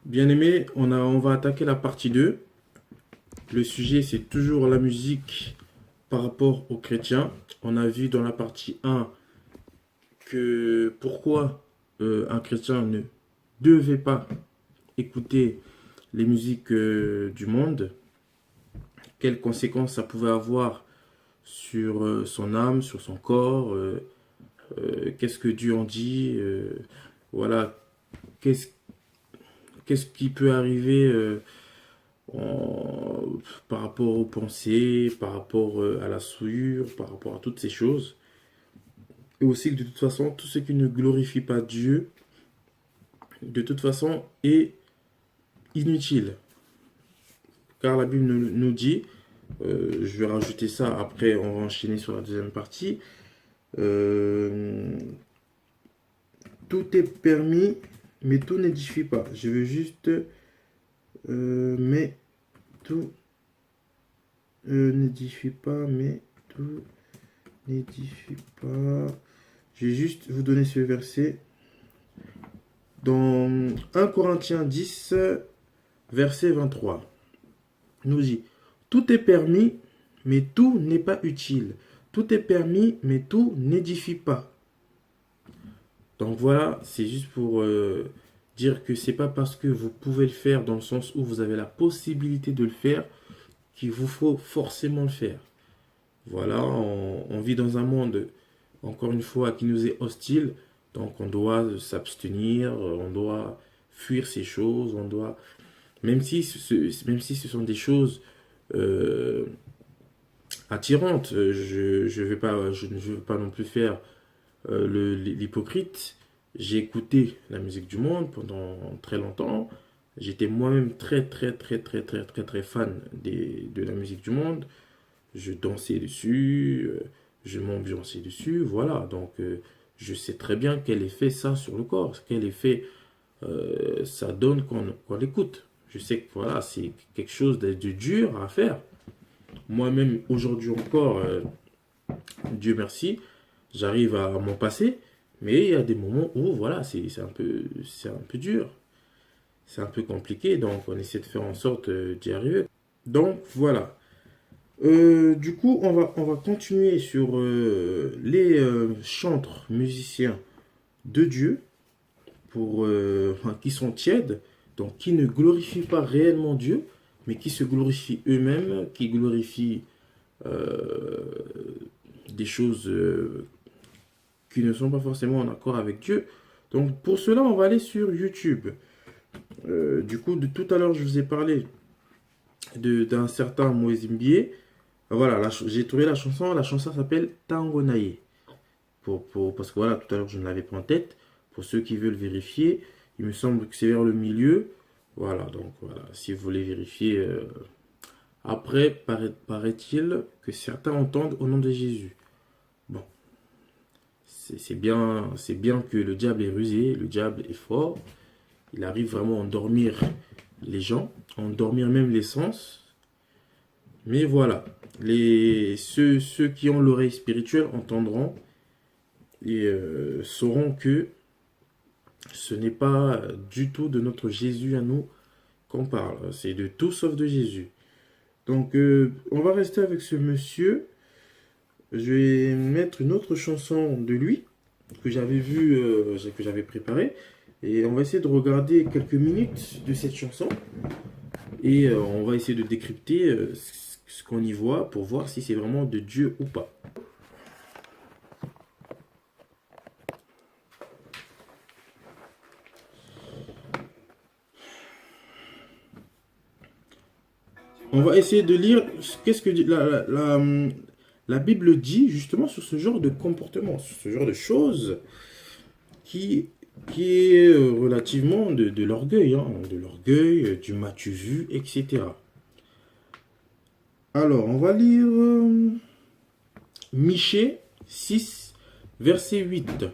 Bien-aimé, on va attaquer la partie 2. Le sujet, c'est toujours la musique par rapport aux chrétiens. On a vu dans la partie 1 que pourquoi un chrétien ne devait pas écouter les musiques du monde, quelles conséquences ça pouvait avoir sur son âme, sur son corps, qu'est-ce que Dieu en dit, voilà, qu'est-ce qu'est-ce qui peut arriver en- par rapport aux pensées, par rapport à la souillure, par rapport à toutes ces choses. Et aussi que de toute façon, tout ce qui ne glorifie pas Dieu, de toute façon, est inutile. Car la Bible nous dit, je vais rajouter ça, après on va enchaîner sur la deuxième partie, euh, tout est permis, mais tout n'édifie pas. Je veux juste, mais tout n'édifie pas, mais tout n'édifie pas. Je vais juste vous donner ce verset. Dans 1 Corinthiens 10, verset 23, nous dit, tout est permis, mais tout n'est pas utile. Tout est permis, mais tout n'édifie pas. Donc voilà, c'est juste pour dire que c'est pas parce que vous pouvez le faire dans le sens où vous avez la possibilité de le faire qu'il vous faut forcément le faire. Voilà, on vit dans un monde, encore une fois, qui nous est hostile. Donc on doit s'abstenir, on doit fuir ces choses, on doit... même si ce sont des choses euh, attirantes, je ne veux pas non plus faire l'hypocrite. J'ai écouté la musique du monde pendant très longtemps. J'étais moi-même très fan de la musique du monde. Je dansais dessus, je m'ambiançais dessus, voilà. Donc, je sais très bien quel effet ça a sur le corps, quel effet ça donne quand on l'écoute. Je sais que voilà, c'est quelque chose de dur à faire. Moi-même, aujourd'hui encore, Dieu merci, j'arrive à m'en passer, mais il y a des moments où voilà, c'est un peu dur, c'est un peu compliqué, donc on essaie de faire en sorte d'y arriver. Donc voilà. Du coup, on va continuer sur les chantres musiciens de Dieu enfin, qui sont tièdes, donc qui ne glorifient pas réellement Dieu, mais qui se glorifient eux-mêmes, qui glorifient euh, des choses qui ne sont pas forcément en accord avec Dieu. Donc pour cela, on va aller sur YouTube. Du coup, de tout à l'heure, je vous ai parlé d'un certain Moïse Mbié. Voilà, j'ai trouvé la chanson s'appelle Tangonaye. Parce que voilà, tout à l'heure je ne l'avais pas en tête. Pour ceux qui veulent vérifier, il me semble que c'est vers le milieu. Voilà, donc voilà, si vous voulez vérifier. Après, paraît-il que certains entendent au nom de Jésus. Bon, c'est bien que le diable est rusé, le diable est fort. Il arrive vraiment à endormir les gens, à endormir même les sens. Mais voilà, ceux qui ont l'oreille spirituelle entendront et sauront que ce n'est pas du tout de notre Jésus à nous qu'on parle. C'est de tout sauf de Jésus. Donc, on va rester avec ce monsieur. Je vais mettre une autre chanson de lui que j'avais vu, que j'avais préparée. Et on va essayer de regarder quelques minutes de cette chanson. Et on va essayer de décrypter ce qu'on y voit pour voir si c'est vraiment de Dieu ou pas. On va essayer de lire qu'est-ce que la Bible dit justement sur ce genre de comportement, sur ce genre de choses qui, qui est relativement de l'orgueil, hein, de l'orgueil, du m'as-tu vu, etc. Alors, on va lire Michée 6, verset 8.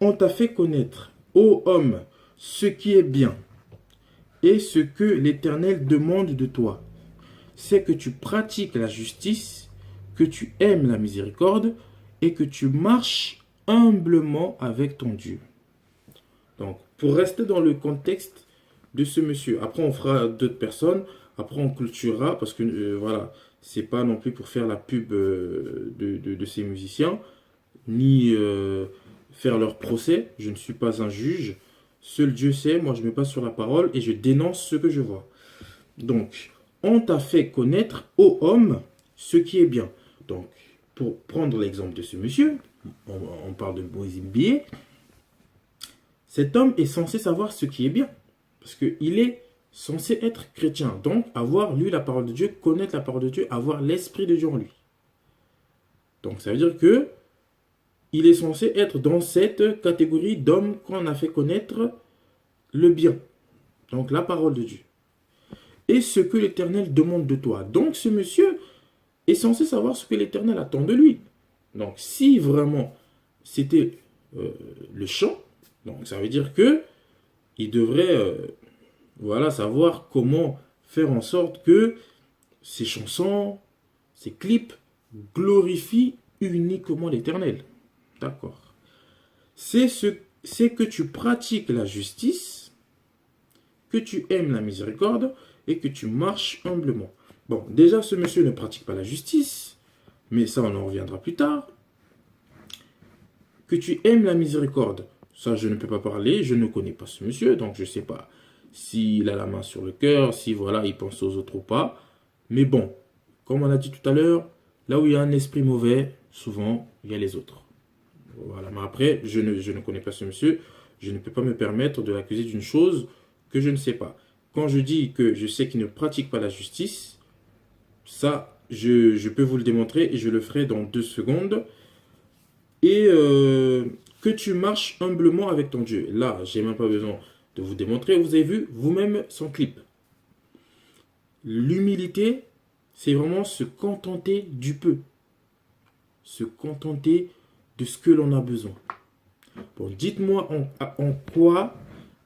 On t'a fait connaître, ô homme, ce qui est bien et ce que l'Éternel demande de toi. C'est que tu pratiques la justice, que tu aimes la miséricorde et que tu marches humblement avec ton Dieu. Donc, pour rester dans le contexte de ce monsieur. Après, on fera d'autres personnes. Après, on clôturera parce que voilà, c'est pas non plus pour faire la pub de ces musiciens, ni faire leur procès. Je ne suis pas un juge. Seul Dieu sait, moi je me base sur la parole et je dénonce ce que je vois. Donc, on t'a fait connaître, ô homme, ce qui est bien. Donc, pour prendre l'exemple de ce monsieur, on parle de Moïse Mbié, cet homme est censé savoir ce qui est bien. Parce qu'il est censé être chrétien. Donc, avoir lu la parole de Dieu, connaître la parole de Dieu, avoir l'Esprit de Dieu en lui. Donc, ça veut dire que il est censé être dans cette catégorie d'hommes qu'on a fait connaître le bien. Donc, la parole de Dieu. Et ce que l'Éternel demande de toi. Donc, ce monsieur est censé savoir ce que l'Éternel attend de lui. Donc, si vraiment c'était le chant, donc ça veut dire que il devrait voilà, savoir comment faire en sorte que ces chansons, ces clips glorifient uniquement l'Éternel. D'accord. C'est que tu pratiques la justice, que tu aimes la miséricorde et que tu marches humblement. Bon, déjà, ce monsieur ne pratique pas la justice, mais ça, on en reviendra plus tard. Que tu aimes la miséricorde, ça, je ne peux pas parler, je ne connais pas ce monsieur, donc je ne sais pas s'il a la main sur le cœur, si voilà, il pense aux autres ou pas. Mais bon, comme on a dit tout à l'heure, là où il y a un esprit mauvais, souvent, il y a les autres. Voilà, mais après, je ne connais pas ce monsieur, je ne peux pas me permettre de l'accuser d'une chose que je ne sais pas. Quand je dis que je sais qu'il ne pratique pas la justice, ça, je peux vous le démontrer et je le ferai dans 2 secondes. Et que tu marches humblement avec ton Dieu. Là, j'ai même pas besoin de vous démontrer. Vous avez vu vous-même son clip. L'humilité, c'est vraiment se contenter du peu. Se contenter de ce que l'on a besoin. Bon, dites-moi en quoi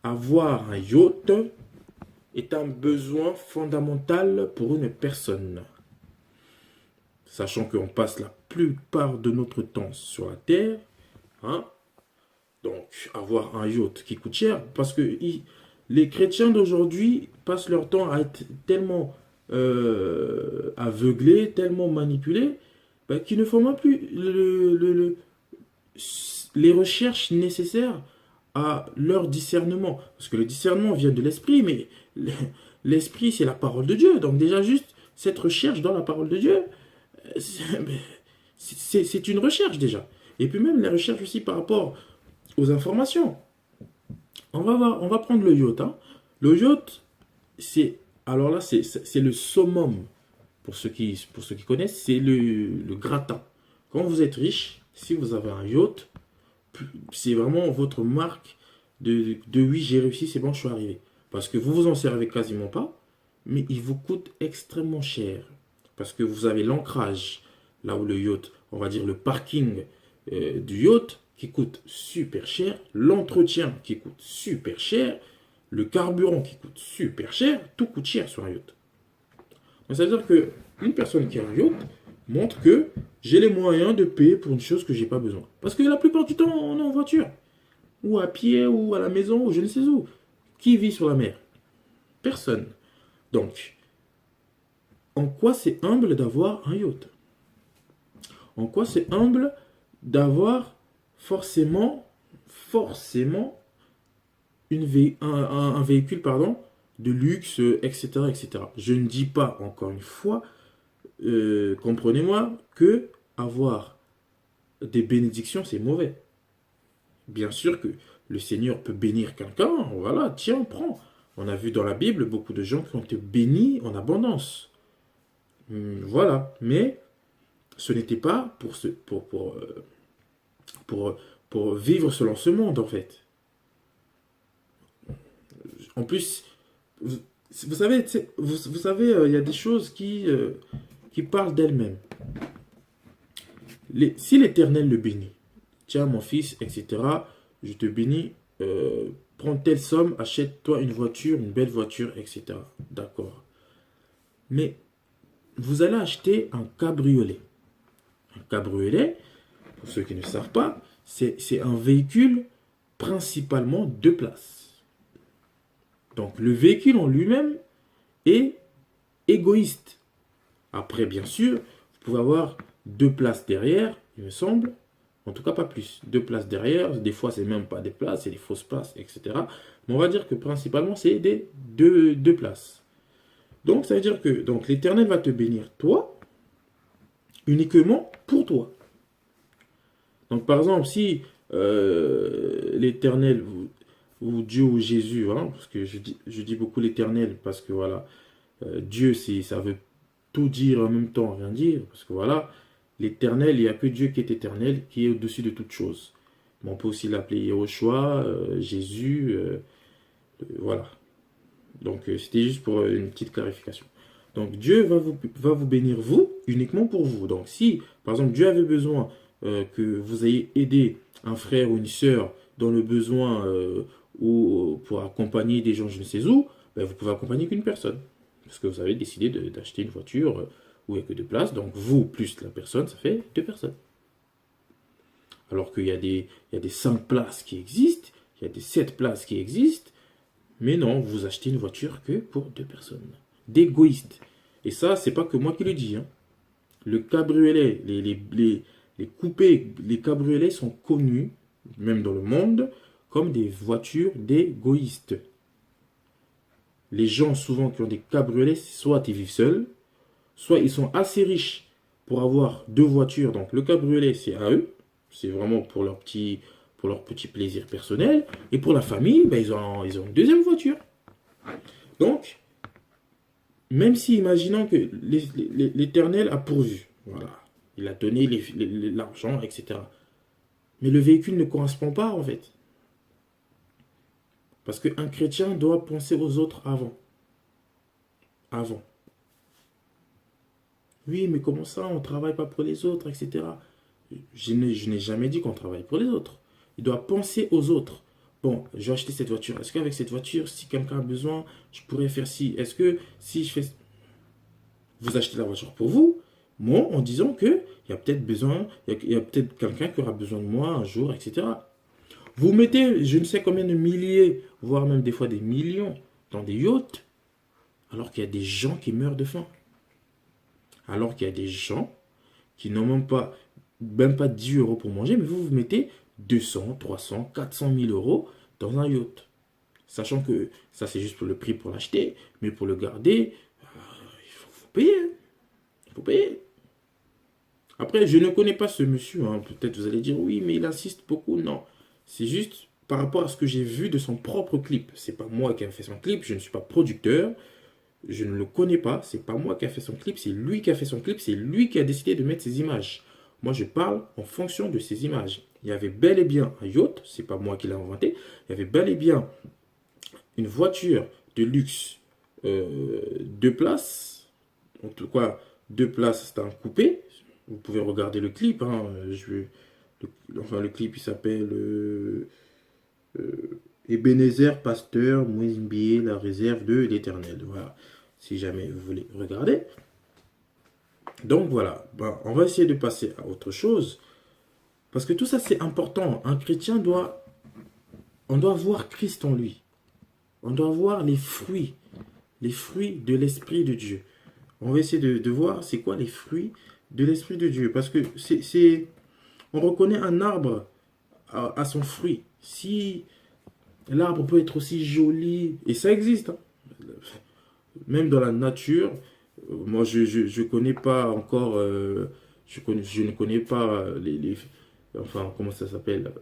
avoir un yacht est un besoin fondamental pour une personne. Sachant qu'on passe la plupart de notre temps sur la terre, hein? Donc, avoir un yacht qui coûte cher, parce que les chrétiens d'aujourd'hui passent leur temps à être tellement aveuglés, tellement manipulés, qu'ils ne font même plus les recherches nécessaires à leur discernement. Parce que le discernement vient de l'esprit, mais l'esprit, c'est la parole de Dieu. Donc déjà, juste cette recherche dans la parole de Dieu, c'est une recherche déjà. Et puis même la recherche aussi par rapport aux informations. On va voir, on va prendre le yacht. Hein. Le yacht, alors là, c'est le summum. Pour ceux qui connaissent, c'est le gratin. Quand vous êtes riche, si vous avez un yacht, c'est vraiment votre marque de oui, j'ai réussi, c'est bon, je suis arrivé. Parce que vous vous en servez quasiment pas, mais il vous coûte extrêmement cher. Parce que vous avez l'ancrage, là où le yacht, on va dire le parking du yacht, qui coûte super cher, l'entretien qui coûte super cher, le carburant qui coûte super cher, tout coûte cher sur un yacht. Donc ça veut dire qu'une personne qui a un yacht montre que j'ai les moyens de payer pour une chose que j'ai pas besoin. Parce que la plupart du temps, on est en voiture, ou à pied, ou à la maison, ou je ne sais où. Qui vit sur la mer? Personne. Donc, en quoi c'est humble d'avoir un yacht? En quoi c'est humble d'avoir forcément un véhicule de luxe, etc., etc. Je ne dis pas, encore une fois, comprenez-moi, que avoir des bénédictions, c'est mauvais. Bien sûr que le Seigneur peut bénir quelqu'un, voilà, tiens, prends. On a vu dans la Bible beaucoup de gens qui ont été bénis en abondance. Voilà, mais ce n'était pas pour vivre selon ce monde, en fait. En plus, vous savez, vous savez, il y a des choses qui parlent d'elles-mêmes. Si l'Éternel le bénit, tiens mon fils, etc., je te bénis, prends telle somme, achète-toi une voiture, une belle voiture, etc. D'accord. Mais vous allez acheter un cabriolet. Un cabriolet, pour ceux qui ne savent pas, c'est un véhicule principalement 2 places. Donc le véhicule en lui-même est égoïste. Après, bien sûr, vous pouvez avoir 2 places derrière, il me semble. En tout cas, pas plus. 2 places derrière. Des fois, c'est même pas des places, c'est des fausses places, etc. Mais on va dire que principalement, c'est des deux places. Donc, ça veut dire que donc l'Éternel va te bénir, toi, uniquement pour toi. Donc, par exemple, si l'Éternel, ou Dieu ou Jésus, hein, parce que je dis beaucoup l'Éternel, parce que voilà, Dieu, ça veut tout dire en même temps, rien dire, parce que voilà, l'Éternel, il n'y a que Dieu qui est éternel, qui est au-dessus de toute chose. Mais on peut aussi l'appeler Yehoshua, Jésus, voilà. Donc, c'était juste pour une petite clarification. Donc, Dieu va vous bénir, vous, uniquement pour vous. Donc, si, par exemple, Dieu avait besoin que vous ayez aidé un frère ou une sœur dans le besoin ou pour accompagner des gens je ne sais où, ben, vous pouvez accompagner qu'une personne. Parce que vous avez décidé d'acheter une voiture où il n'y a que 2 places. Donc, vous plus la personne, ça fait 2 personnes. Alors qu'il y a des 5 places qui existent, il y a des 7 places qui existent. Mais non, vous achetez une voiture que pour 2 personnes. D'égoïste. Et ça, c'est pas que moi qui le dis. Hein. Le cabriolet, les coupés, les cabriolets sont connus, même dans le monde, comme des voitures d'égoïstes. Les gens souvent qui ont des cabriolets, soit ils vivent seuls, soit ils sont assez riches pour avoir 2 voitures. Donc le cabriolet, c'est à eux. C'est vraiment pour leur petit plaisir personnel. Et pour la famille, ben, ils ont une deuxième voiture. Donc, même si, imaginons que l'Éternel a pourvu, voilà, il a donné l'argent, etc. Mais le véhicule ne correspond pas, en fait. Parce qu'un chrétien doit penser aux autres avant. Avant. Oui, mais comment ça, on ne travaille pas pour les autres, etc. Je n'ai jamais dit qu'on travaille pour les autres. Il doit penser aux autres. Bon, je vais acheter cette voiture. Est-ce qu'avec cette voiture, si quelqu'un a besoin, je pourrais faire ci? Est-ce que si je fais... Vous achetez la voiture pour vous, moi, en disant que il y a peut-être besoin, il y a peut-être quelqu'un qui aura besoin de moi un jour, etc. Vous mettez je ne sais combien de milliers, voire même des fois des millions, dans des yachts, alors qu'il y a des gens qui meurent de faim. Alors qu'il y a des gens qui n'ont même pas 10 euros pour manger, mais vous mettez 200, 300, 400 000 euros dans un yacht. Sachant que ça, c'est juste pour le prix pour l'acheter, mais pour le garder, il faut payer. Il faut payer. Après, je ne connais pas ce monsieur. Hein. Peut-être vous allez dire, oui, mais il insiste beaucoup. Non. C'est juste par rapport à ce que j'ai vu de son propre clip. C'est pas moi qui ai fait son clip. Je ne suis pas producteur. Je ne le connais pas. C'est pas moi qui a fait son clip. C'est lui qui a fait son clip. C'est lui qui a décidé de mettre ses images. Moi, je parle en fonction de ces images. Il y avait bel et bien un yacht. C'est pas moi qui l'ai inventé. Il y avait bel et bien une voiture de luxe 2 places. En tout cas, 2 places, c'est un coupé. Vous pouvez regarder le clip. Hein. Le clip, il s'appelle Ebenezer Pasteur Mouimbié, la réserve de l'Éternel. Voilà. Si jamais vous voulez regarder. Donc voilà. Ben, on va essayer de passer à autre chose. Parce que tout ça, c'est important. Un chrétien on doit voir Christ en lui. On doit voir les fruits de l'Esprit de Dieu. On va essayer de voir c'est quoi les fruits de l'Esprit de Dieu. Parce que on reconnaît un arbre à son fruit. Si l'arbre peut être aussi joli, et ça existe, hein, même dans la nature, moi je connais pas encore, je ne connais pas enfin comment ça s'appelle,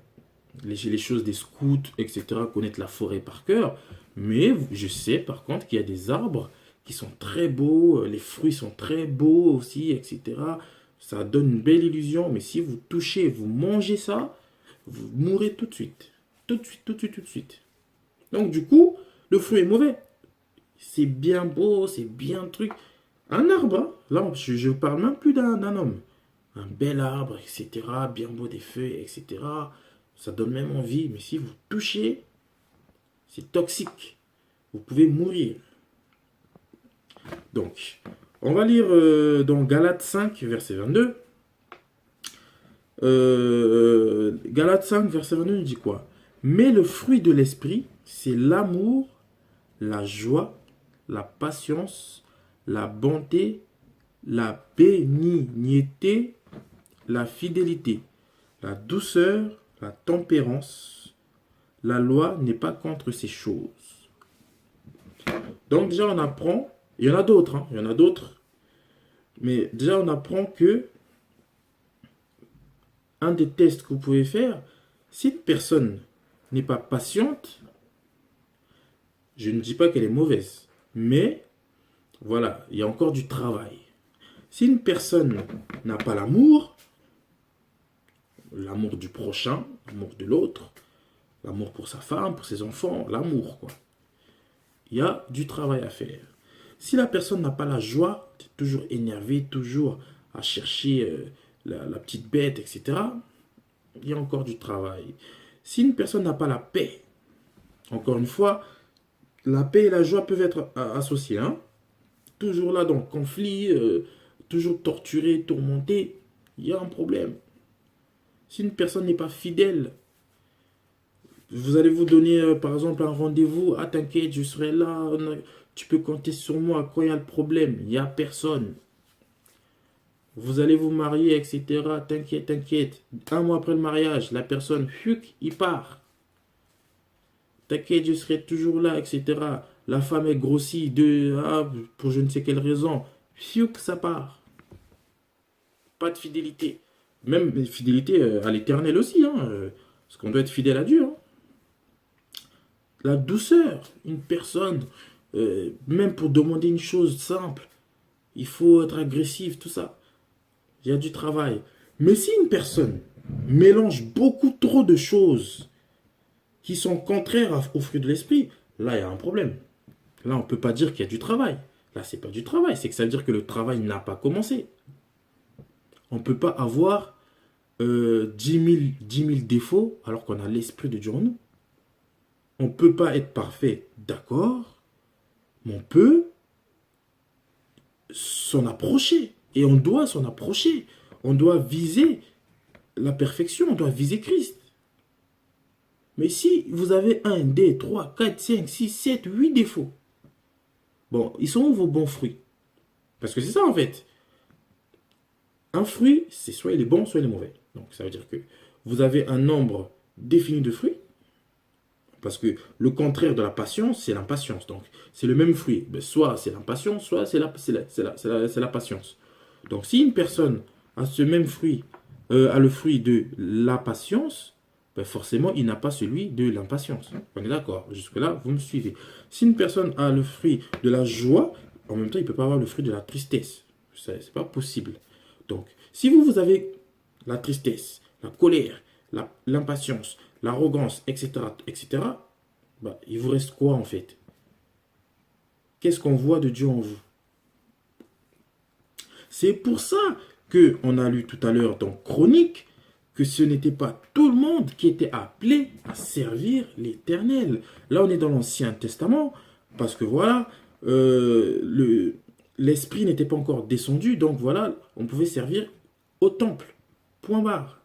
les choses des scouts, etc., connaître la forêt par cœur, mais je sais par contre qu'il y a des arbres qui sont très beaux, les fruits sont très beaux aussi, etc. Ça donne une belle illusion, mais si vous touchez, vous mangez ça, vous mourrez tout de suite. Tout de suite, tout de suite, tout de suite. Donc du coup, le fruit est mauvais. C'est bien beau, c'est bien truc. Un arbre, hein. Là, je parle même plus d'un homme. Un bel arbre, etc., bien beau des feuilles, etc., ça donne même envie, mais si vous touchez, c'est toxique. Vous pouvez mourir. Donc, on va lire dans Galates 5, verset 22. Galates 5, verset 22, il dit quoi? Mais le fruit de l'esprit, c'est l'amour, la joie, la patience, la bonté, la bénignité, la fidélité, la douceur, la tempérance. La loi n'est pas contre ces choses. Donc déjà on apprend, il y en a d'autres, il y en a d'autres, mais déjà on apprend que un des tests que vous pouvez faire, si une personne n'est pas patiente, je ne dis pas qu'elle est mauvaise, mais voilà, il y a encore du travail. Si une personne n'a pas l'amour, l'amour du prochain, l'amour de l'autre, l'amour pour sa femme, pour ses enfants, l'amour, quoi. Il y a du travail à faire. Si la personne n'a pas la joie, toujours énervée, toujours à chercher la petite bête, etc., il y a encore du travail. Si une personne n'a pas la paix, encore une fois, la paix et la joie peuvent être associées. Toujours là dans le conflit, toujours torturé, tourmenté, il y a un problème. Si une personne n'est pas fidèle, vous allez vous donner par exemple un rendez-vous, ah t'inquiète, je serai là, tu peux compter sur moi, quand il y a le problème, il n'y a personne. Vous allez vous marier, etc. T'inquiète, t'inquiète. Un mois après le mariage, la personne, fuck, il part. T'inquiète, je serai toujours là, etc. La femme est grossie pour je ne sais quelle raison. Fuck, ça part. Pas de fidélité. Même fidélité à l'éternel aussi. Parce qu'on doit être fidèle à Dieu. La douceur. Une personne, même pour demander une chose simple, il faut être agressif, tout ça. Il y a du travail. Mais si une personne mélange beaucoup trop de choses qui sont contraires au fruit de l'esprit, là, il y a un problème. Là, on ne peut pas dire qu'il y a du travail. Là, ce n'est pas du travail. C'est que ça veut dire que le travail n'a pas commencé. On ne peut pas avoir 10 000 défauts alors qu'on a l'esprit de Dieu en nous. On ne peut pas être parfait, d'accord, mais on peut s'en approcher. Et on doit s'en approcher. On doit viser la perfection, on doit viser Christ. Mais si vous avez 1, 2, 3, 4, 5, 6, 7, 8 défauts, bon, ils sont où vos bons fruits? Parce que c'est ça en fait. Un fruit, c'est soit il est bon, soit il est mauvais. Donc ça veut dire que vous avez un nombre défini de fruits, parce que le contraire de la patience, c'est l'impatience. Donc c'est le même fruit. Mais soit c'est l'impatience, soit c'est la patience. Donc si une personne a ce même fruit, a le fruit de la patience, ben forcément il n'a pas celui de l'impatience. On est d'accord? Jusque-là, vous me suivez. Si une personne a le fruit de la joie, en même temps il ne peut pas avoir le fruit de la tristesse. Ce n'est pas possible. Donc si vous avez la tristesse, la colère, l'impatience, l'arrogance, etc., etc., ben, il vous reste quoi en fait? Qu'est-ce qu'on voit de Dieu en vous? C'est pour ça qu'on a lu tout à l'heure dans Chronique que ce n'était pas tout le monde qui était appelé à servir l'Éternel. Là, on est dans l'Ancien Testament parce que voilà, l'Esprit n'était pas encore descendu, donc voilà, on pouvait servir au temple. Point barre.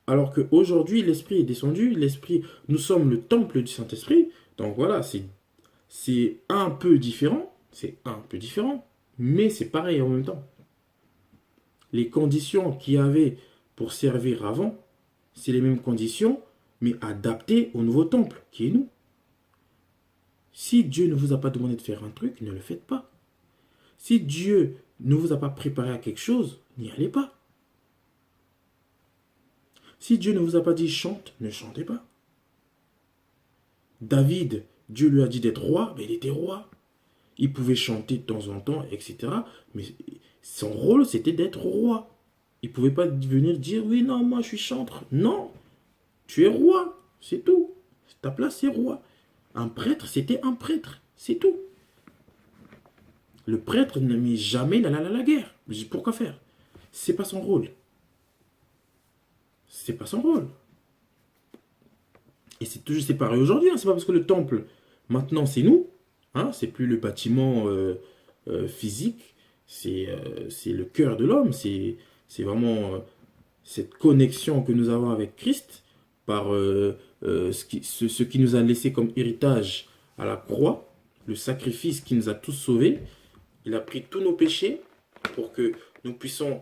Alors qu'aujourd'hui, l'Esprit est descendu, nous sommes le temple du Saint-Esprit, donc voilà, c'est un peu différent, mais c'est pareil en même temps. Les conditions qu'il y avait pour servir avant, c'est les mêmes conditions, mais adaptées au nouveau temple, qui est nous. Si Dieu ne vous a pas demandé de faire un truc, ne le faites pas. Si Dieu ne vous a pas préparé à quelque chose, n'y allez pas. Si Dieu ne vous a pas dit chante, ne chantez pas. David, Dieu lui a dit d'être roi, mais il était roi. Il pouvait chanter de temps en temps, etc. Mais son rôle, c'était d'être roi. Il ne pouvait pas venir dire, oui, non, moi je suis chantre. Non, tu es roi, c'est tout. Ta place, c'est roi. Un prêtre, c'était un prêtre, c'est tout. Le prêtre ne met jamais la guerre. Je dis, pourquoi faire? C'est pas son rôle. C'est pas son rôle. Et c'est toujours séparé aujourd'hui. C'est pas parce que le temple, maintenant, c'est nous. C'est plus le bâtiment physique. C'est le cœur de l'homme. C'est vraiment cette connexion que nous avons avec Christ par ce qui nous a laissé comme héritage à la croix, le sacrifice qui nous a tous sauvés. Il a pris tous nos péchés pour que nous puissions,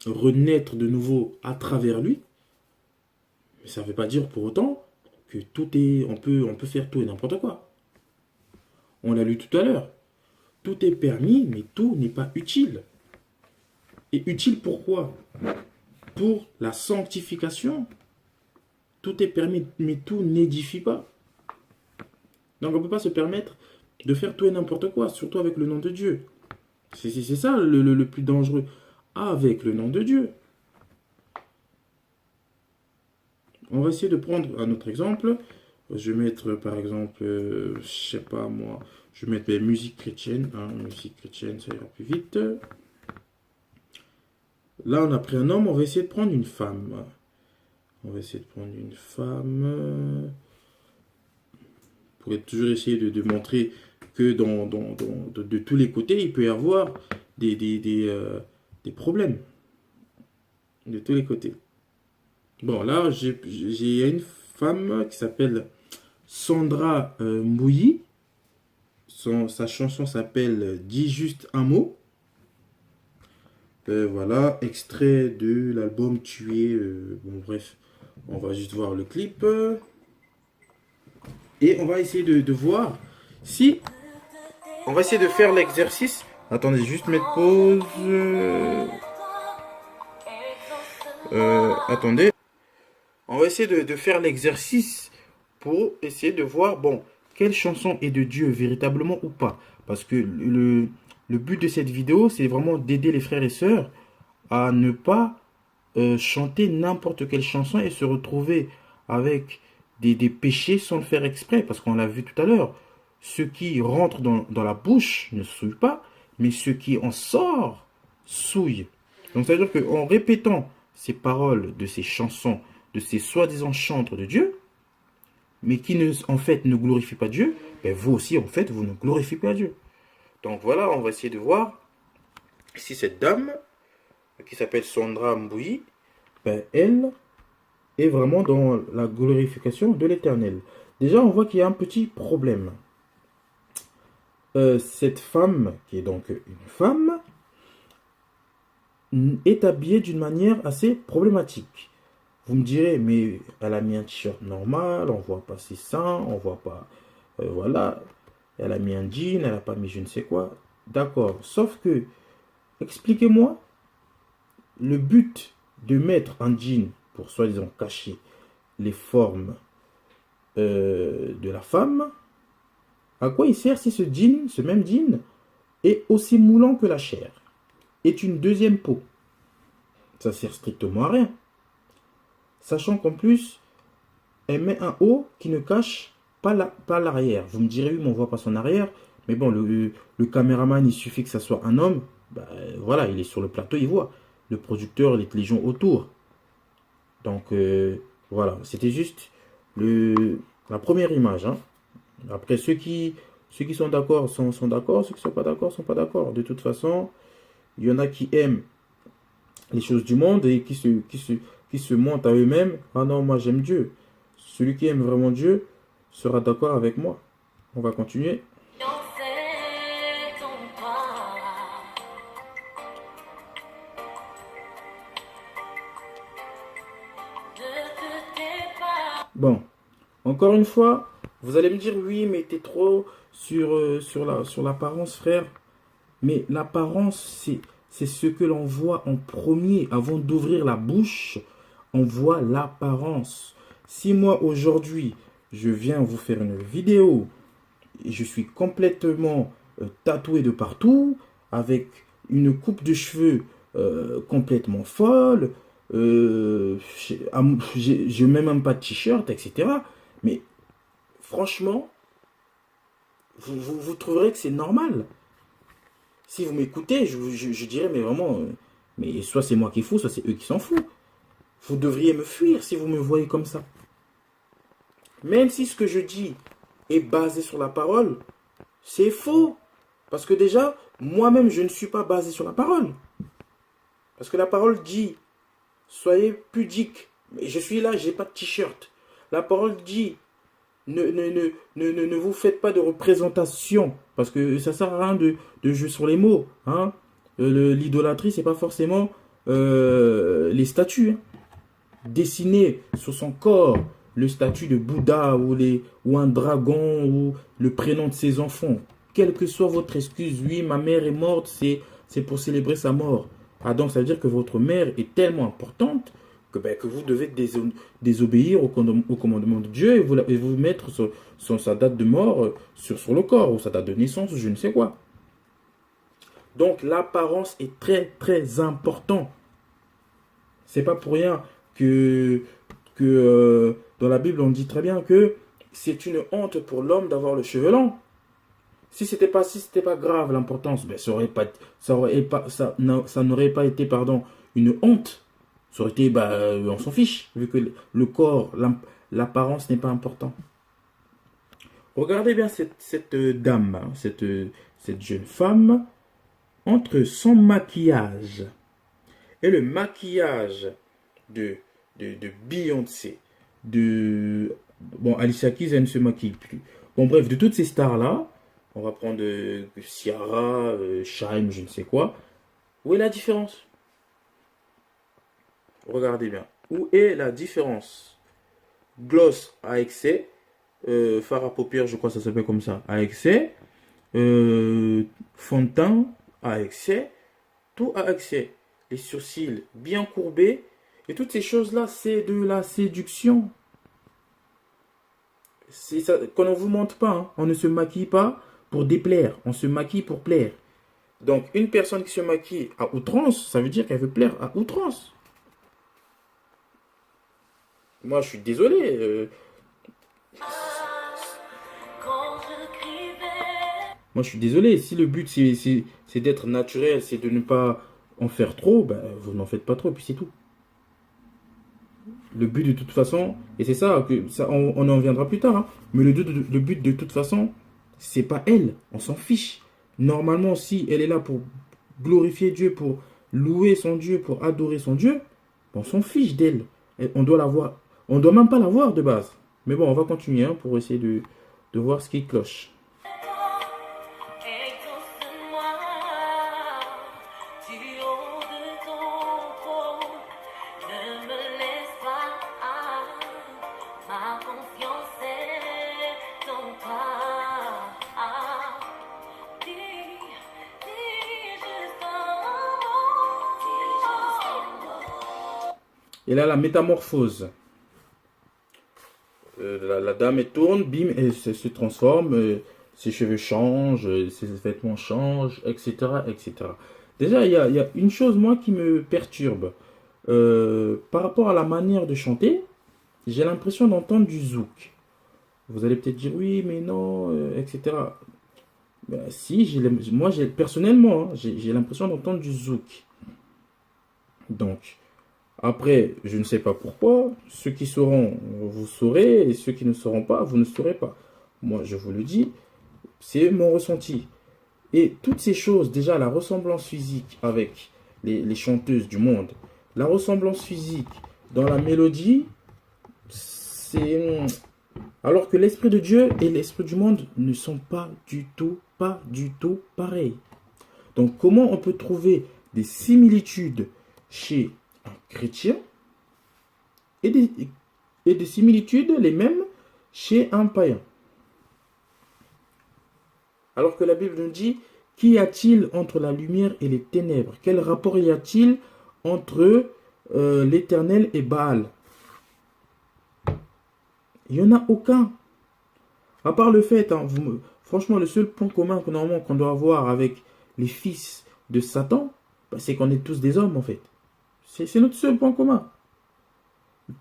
renaître de nouveau à travers lui. Mais ça ne veut pas dire pour autant que on peut faire tout et n'importe quoi. On l'a lu tout à l'heure. Tout est permis, mais tout n'est pas utile. Et utile pourquoi? Pour la sanctification. Tout est permis, mais tout n'édifie pas. Donc on ne peut pas se permettre de faire tout et n'importe quoi, surtout avec le nom de Dieu. C'est ça le plus dangereux. Avec le nom de Dieu. On va essayer de prendre un autre exemple. Je vais mettre par exemple, je sais pas moi, je vais mettre musique chrétienne. Musique chrétienne, ça ira plus vite. Là, on a pris un homme, on va essayer de prendre une femme. On va essayer de prendre une femme. Pour toujours essayer de montrer que de tous les côtés, il peut y avoir des problèmes. De tous les côtés. Bon, là, j'ai une femme qui s'appelle Sandra Mbouyi. Sa chanson s'appelle Dis juste un mot. Voilà, extrait de l'album Tuer. Bon, bref, on va juste voir le clip. Et on va essayer de voir si... On va essayer de faire l'exercice. Attendez, juste mettre pause. Attendez. On va essayer de faire l'exercice pour essayer de voir, bon, quelle chanson est de Dieu véritablement ou pas. Parce que le but de cette vidéo, c'est vraiment d'aider les frères et sœurs à ne pas chanter n'importe quelle chanson et se retrouver avec des péchés sans le faire exprès. Parce qu'on l'a vu tout à l'heure, ce qui rentre dans la bouche ne souille pas, mais ce qui en sort souille. Donc ça veut dire qu'en répétant ces paroles de ces chansons, de ces soi-disant chantres de Dieu, mais qui en fait ne glorifient pas Dieu, ben vous aussi en fait vous ne glorifiez pas Dieu. Donc voilà, on va essayer de voir si cette dame qui s'appelle Sandra Mbouyi, ben elle est vraiment dans la glorification de l'Éternel. Déjà on voit qu'il y a un petit problème. Cette femme, qui est donc une femme, est habillée d'une manière assez problématique. Vous me direz, mais elle a mis un t-shirt normal, on voit pas ses seins, on voit pas... voilà, elle a mis un jean, elle a pas mis je ne sais quoi. D'accord, sauf que, expliquez-moi, le but de mettre un jean pour soi-disant cacher les formes de la femme, à quoi il sert si ce jean, ce même jean, est aussi moulant que la chair, est une deuxième peau? Ça sert strictement à rien. Sachant qu'en plus, elle met un haut qui ne cache pas l'arrière. Vous me direz, oui, mais on ne voit pas son arrière. Mais bon, le caméraman, il suffit que ça soit un homme. Ben, voilà, il est sur le plateau, il voit. Le producteur, les gens autour. Donc, voilà, c'était juste la première image. Hein. Après, ceux qui sont d'accord sont d'accord. Ceux qui ne sont pas d'accord sont pas d'accord. De toute façon, il y en a qui aiment les choses du monde et qui se montent à eux-mêmes. Ah non, moi j'aime Dieu. Celui qui aime vraiment Dieu sera d'accord avec moi. On va continuer. Bon, encore une fois, vous allez me dire oui, mais t'es trop sur l'apparence, frère. Mais l'apparence, c'est ce que l'on voit en premier. Avant d'ouvrir la bouche, on voit l'apparence. Si moi, aujourd'hui, je viens vous faire une vidéo, et je suis complètement tatoué de partout, avec une coupe de cheveux complètement folle, je mets même pas de t-shirt, etc. Mais franchement, vous trouverez que c'est normal. Si vous m'écoutez, je dirais, mais vraiment, mais soit c'est moi qui fous, soit c'est eux qui s'en foutent. Vous devriez me fuir si vous me voyez comme ça. Même si ce que je dis est basé sur la parole, c'est faux. Parce que déjà, moi-même, je ne suis pas basé sur la parole. Parce que la parole dit, soyez pudiques Je suis là, j'ai pas de t-shirt. La parole dit, ne vous faites pas de représentation, parce que ça sert à rien de jouer sur les mots. Hein. L'idolâtrie, c'est pas forcément les statues. Hein. Dessiner sur son corps le statut de Bouddha ou un dragon ou le prénom de ses enfants. Quelle que soit votre excuse, oui, ma mère est morte, c'est pour célébrer sa mort. Ah donc ça veut dire que votre mère est tellement importante que vous devez désobéir au commandement de Dieu et vous mettre sur sa date de mort sur le corps ou sa date de naissance ou je ne sais quoi. Donc l'apparence est très très important. C'est pas pour rien que dans la Bible on dit très bien que c'est une honte pour l'homme d'avoir le cheveu long. Si c'était pas grave l'importance, ben ça n'aurait pas été une honte. Ça aurait été on s'en fiche vu que le corps, l'apparence n'est pas important. Regardez bien cette dame, hein, cette jeune femme entre son maquillage et le maquillage de Beyoncé, bon, Alicia Keys, elle ne se maquille plus. Bon, bref, de toutes ces stars-là, on va prendre Ciara, Shaim, je ne sais quoi. Où est la différence? Regardez bien. Où est la différence? Gloss à excès, fard à paupières, je crois que ça s'appelle comme ça, à excès, fond de teint à excès, tout à excès. Les sourcils bien courbés, et toutes ces choses-là, c'est de la séduction. C'est ça, qu'on ne vous montre pas, hein. On ne se maquille pas pour déplaire, on se maquille pour plaire. Donc, une personne qui se maquille à outrance, ça veut dire qu'elle veut plaire à outrance. Moi, je suis désolé. Moi, je suis désolé. Si le but, c'est d'être naturel, c'est de ne pas en faire trop, vous n'en faites pas trop, puis c'est tout. Le but de toute façon, et c'est ça, on en viendra plus tard, hein, mais le but de toute façon, c'est pas elle, on s'en fiche. Normalement, si elle est là pour glorifier Dieu, pour louer son Dieu, pour adorer son Dieu, on s'en fiche d'elle. On doit la voir, on doit même pas la voir de base. Mais bon, on va continuer hein, pour essayer de voir ce qui cloche. Et là, la métamorphose. La dame, elle tourne, bim, elle se transforme, ses cheveux changent, ses vêtements changent, etc., etc. Déjà, il y a une chose, moi, qui me perturbe. Par rapport à la manière de chanter, j'ai l'impression d'entendre du zouk. Vous allez peut-être dire oui, mais non, etc. Si, moi, personnellement, hein, j'ai l'impression d'entendre du zouk. Donc, après, je ne sais pas pourquoi. Ceux qui sauront, vous saurez, et ceux qui ne sauront pas, vous ne saurez pas. Moi, je vous le dis, c'est mon ressenti. Et toutes ces choses, déjà, la ressemblance physique avec les chanteuses du monde, la ressemblance physique dans la mélodie, c'est... Alors que l'esprit de Dieu et l'esprit du monde ne sont pas du tout pareils. Donc, comment on peut trouver des similitudes chez un chrétien et des similitudes les mêmes chez un païen? Alors que la Bible nous dit, qu'y a-t-il entre la lumière et les ténèbres? Quel rapport y a-t-il entre l'Éternel et Baal? Il n'y en a aucun. À part le fait, hein, franchement, le seul point commun que normalement qu'on doit avoir avec les fils de Satan, c'est qu'on est tous des hommes en fait. C'est notre seul point commun.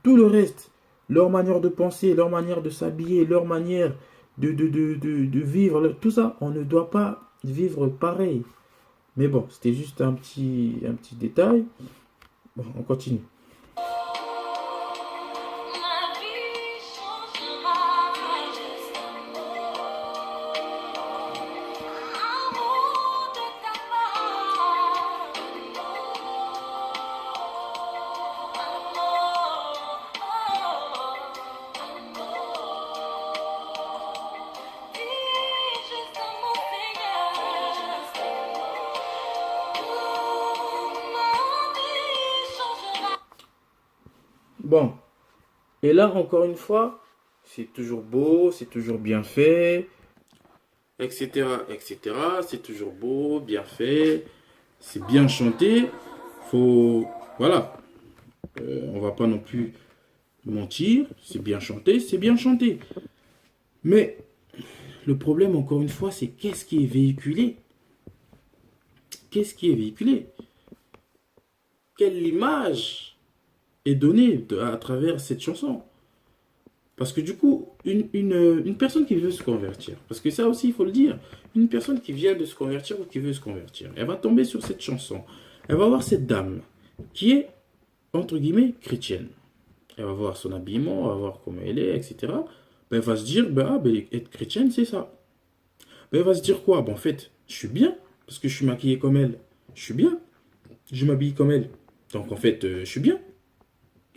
Tout le reste, leur manière de penser, leur manière de s'habiller, leur manière de vivre, tout ça, on ne doit pas vivre pareil. Mais bon, c'était juste un petit détail. Bon, on continue. Bon, et là, encore une fois, c'est toujours beau, c'est toujours bien fait, etc., etc. C'est toujours beau, bien fait, c'est bien chanté. Faut, voilà, on va pas non plus mentir, c'est bien chanté, c'est bien chanté. Mais le problème, encore une fois, c'est qu'est-ce qui est véhiculé? Qu'est-ce qui est véhiculé? Quelle image est donnée à travers cette chanson? Parce que du coup, une personne qui veut se convertir, parce que ça aussi, il faut le dire, une personne qui vient de se convertir ou qui veut se convertir, elle va tomber sur cette chanson. Elle va voir cette dame qui est, entre guillemets, chrétienne. Elle va voir son habillement, elle va voir comment elle est, etc. Ben, elle va se dire, être chrétienne, c'est ça. Ben, elle va se dire quoi? Ben, en fait, je suis bien, parce que je suis maquillée comme elle. Je suis bien, je m'habille comme elle. Donc en fait, je suis bien.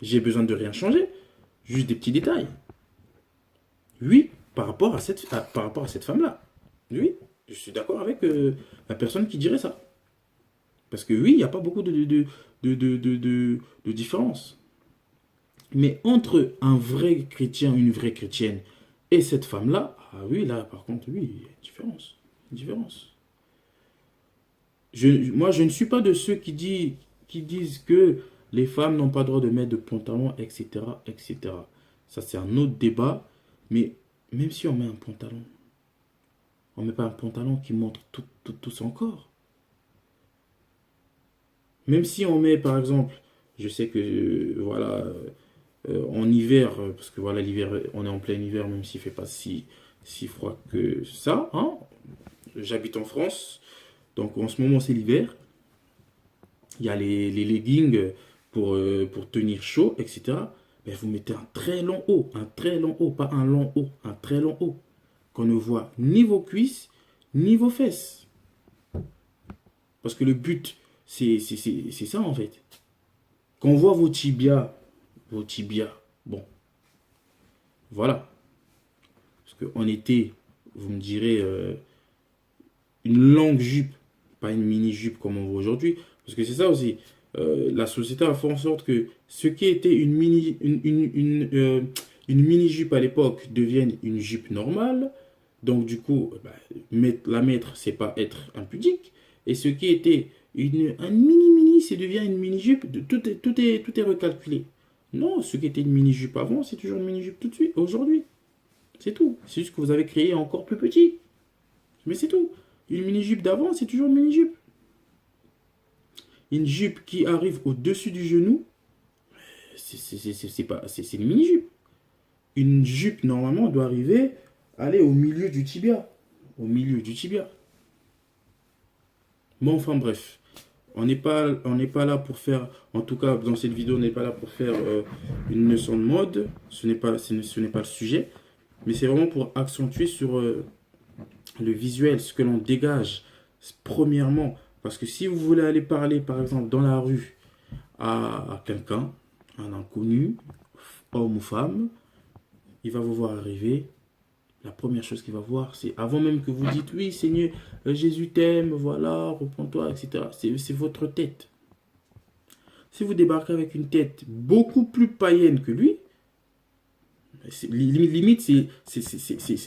J'ai besoin de rien changer, juste des petits détails. Oui, par rapport à cette femme-là. Oui, je suis d'accord avec la personne qui dirait ça. Parce que oui, il n'y a pas beaucoup de différence. Mais entre un vrai chrétien, une vraie chrétienne et cette femme-là, ah oui, là, par contre, oui, il y a une différence. Une différence. Moi, je ne suis pas de ceux qui disent que les femmes n'ont pas le droit de mettre de pantalon, etc., etc. Ça, c'est un autre débat. Mais même si on met un pantalon, on ne met pas un pantalon qui montre tout son corps. Même si on met, par exemple, je sais que, voilà, en hiver, parce que voilà, l'hiver, on est en plein hiver, même s'il ne fait pas si froid que ça, hein. J'habite en France, donc en ce moment, c'est l'hiver. Il y a les leggings pour tenir chaud, etc. Mais vous mettez un très long haut, pas un long haut, un très long haut, qu'on ne voit ni vos cuisses, ni vos fesses. Parce que le but, c'est ça en fait. Qu'on voit vos tibias, bon, voilà. Parce qu'en été, vous me direz une longue jupe, pas une mini-jupe comme on voit aujourd'hui. Parce que c'est ça aussi. La société a fait en sorte que ce qui était une mini-jupe à l'époque devienne une jupe normale. Donc du coup, la mettre, c'est pas être impudique. Et ce qui était un mini-mini, c'est devient une mini-jupe. Tout est recalculé. Non, ce qui était une mini-jupe avant, c'est toujours une mini-jupe tout de suite, aujourd'hui. C'est tout. C'est juste que vous avez créé encore plus petit. Mais c'est tout. Une mini-jupe d'avant, c'est toujours une mini-jupe. Une jupe qui arrive au-dessus du genou, c'est une mini-jupe. Une jupe, normalement, doit aller au milieu du tibia. Au milieu du tibia. Bon, enfin bref. On n'est pas là pour faire, en tout cas dans cette vidéo, on n'est pas là pour faire une leçon de mode. Ce n'est pas le sujet. Mais c'est vraiment pour accentuer sur le visuel, ce que l'on dégage. Premièrement, parce que si vous voulez aller parler, par exemple, dans la rue à quelqu'un, un inconnu, homme ou femme, il va vous voir arriver. La première chose qu'il va voir, c'est avant même que vous dites oui, Seigneur, Jésus t'aime, voilà, reprends-toi, etc. C'est votre tête. Si vous débarquez avec une tête beaucoup plus païenne que lui, limite, c'est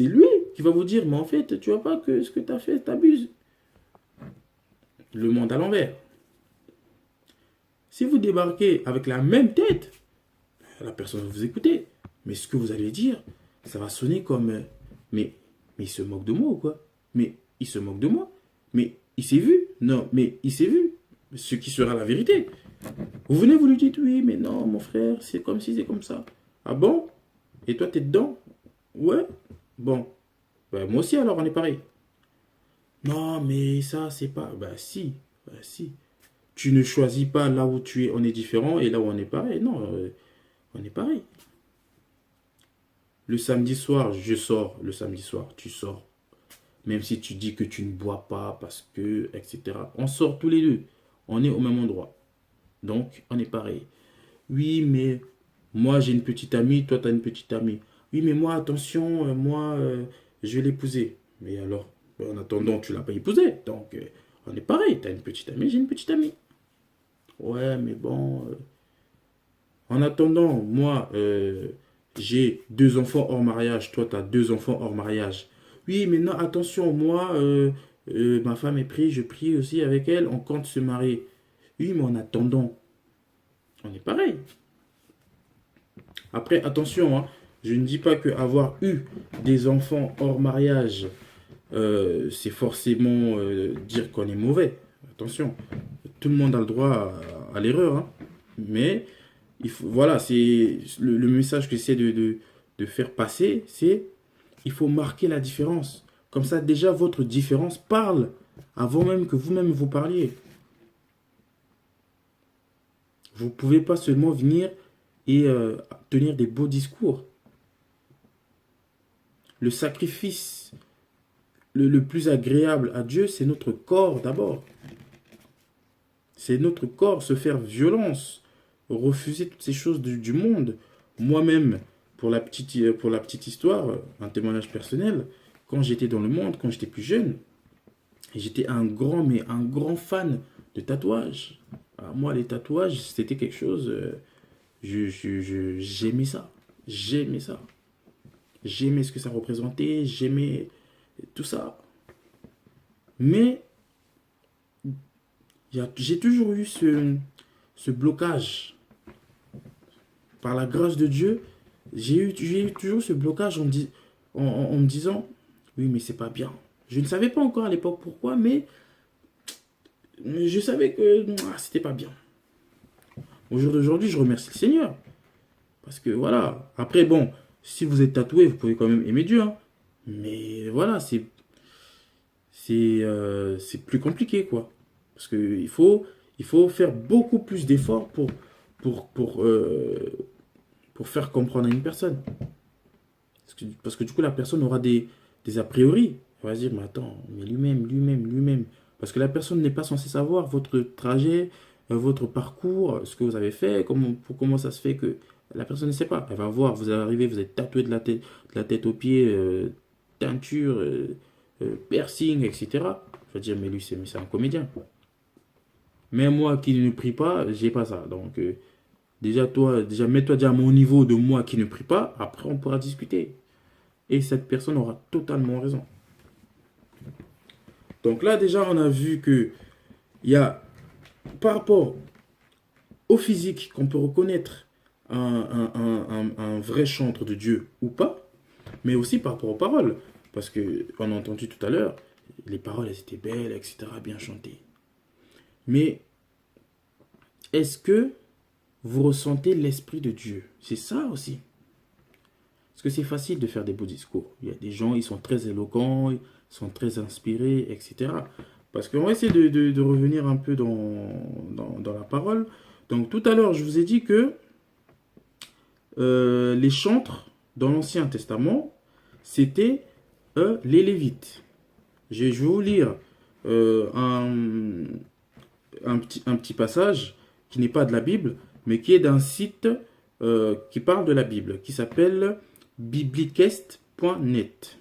lui qui va vous dire, mais en fait, tu vois pas que ce que tu as fait, t'abuses. Le monde à l'envers. Si vous débarquez avec la même tête, la personne va vous écouter. Mais ce que vous allez dire, ça va sonner comme mais il se moque de moi ou quoi? Mais il se moque de moi? Mais il s'est vu? Non, mais il s'est vu. Ce qui sera la vérité. Vous venez, vous lui dites oui, mais non, mon frère, c'est comme si, c'est comme ça. Ah bon? Et toi, t'es dedans? Ouais? Bon. Ben, moi aussi, alors, on est pareil. Non, mais ça, c'est pas. Ben, si. Ben, si. Tu ne choisis pas là où tu es, on est différent, et là où on est pareil. Non, on est pareil. Le samedi soir, je sors. Le samedi soir, tu sors. Même si tu dis que tu ne bois pas parce que, etc. On sort tous les deux. On est au même endroit. Donc, on est pareil. Oui, mais moi, j'ai une petite amie, toi, tu as une petite amie. Oui, mais moi, attention, je vais l'épouser. Mais alors, en attendant, tu ne l'as pas épousée. Donc, on est pareil. Tu as une petite amie, j'ai une petite amie. Ouais, mais bon. En attendant, moi, j'ai 2 enfants hors mariage, toi, tu as 2 enfants hors mariage. Oui, mais non, attention, moi, ma femme est prise, je prie aussi avec elle, on compte se marier. Oui, mais en attendant, on est pareil. Après, attention, hein, je ne dis pas que avoir eu des enfants hors mariage, c'est forcément dire qu'on est mauvais. Attention, tout le monde a le droit à l'erreur, hein. Mais voilà, c'est le message que j'essaie de faire passer, c'est il faut marquer la différence. Comme ça, déjà, votre différence parle avant même que vous-même vous parliez. Vous ne pouvez pas seulement venir et tenir des beaux discours. Le sacrifice le plus agréable à Dieu, c'est notre corps d'abord. C'est notre corps, se faire violence, refuser toutes ces choses du monde. Moi-même, pour la petite histoire, un témoignage personnel, quand j'étais dans le monde, quand j'étais plus jeune, j'étais mais un grand fan de tatouages. Alors moi, les tatouages, c'était quelque chose, j'aimais ça. J'aimais ça. J'aimais ce que ça représentait, j'aimais tout ça. Mais j'ai toujours eu ce blocage. Par la grâce de Dieu, j'ai eu toujours ce blocage en me disant, oui, mais c'est pas bien. Je ne savais pas encore à l'époque pourquoi, mais je savais que c'était pas bien. Au jour d'aujourd'hui, je remercie le Seigneur. Parce que voilà, après, bon, si vous êtes tatoué, vous pouvez quand même aimer Dieu, hein. Mais voilà, c'est plus compliqué, quoi. Parce il faut faire beaucoup plus d'efforts pour, pour, euh, pour faire comprendre à une personne. Parce que du coup, la personne aura des a priori. Elle va se dire, mais attends, mais lui-même. Parce que la personne n'est pas censée savoir votre trajet, votre parcours, ce que vous avez fait, comment ça se fait que la personne ne sait pas. Elle va voir, vous arrivez, vous êtes tatoué de la tête aux pieds, teinture, piercing, etc. Je vais dire, mais lui, c'est un comédien. Mais moi qui ne prie pas, j'ai pas ça. Donc, déjà, mets-toi déjà à mon niveau de moi qui ne prie pas. Après, on pourra discuter. Et cette personne aura totalement raison. Donc là, déjà, on a vu que il y a, par rapport au physique, qu'on peut reconnaître un vrai chantre de Dieu ou pas, mais aussi par rapport aux paroles. Parce que, on a entendu tout à l'heure, les paroles, elles étaient belles, etc., bien chantées. Mais est-ce que vous ressentez l'esprit de Dieu? C'est ça aussi. Parce que c'est facile de faire des beaux discours. Il y a des gens, ils sont très éloquents, ils sont très inspirés, etc. Parce qu'on va essayer de revenir un peu dans la parole. Donc tout à l'heure, je vous ai dit que les chantres dans l'Ancien Testament, c'était les Lévites. Je vais vous lire un petit passage qui n'est pas de la Bible, mais qui est d'un site qui parle de la Bible, qui s'appelle bibliquest.net.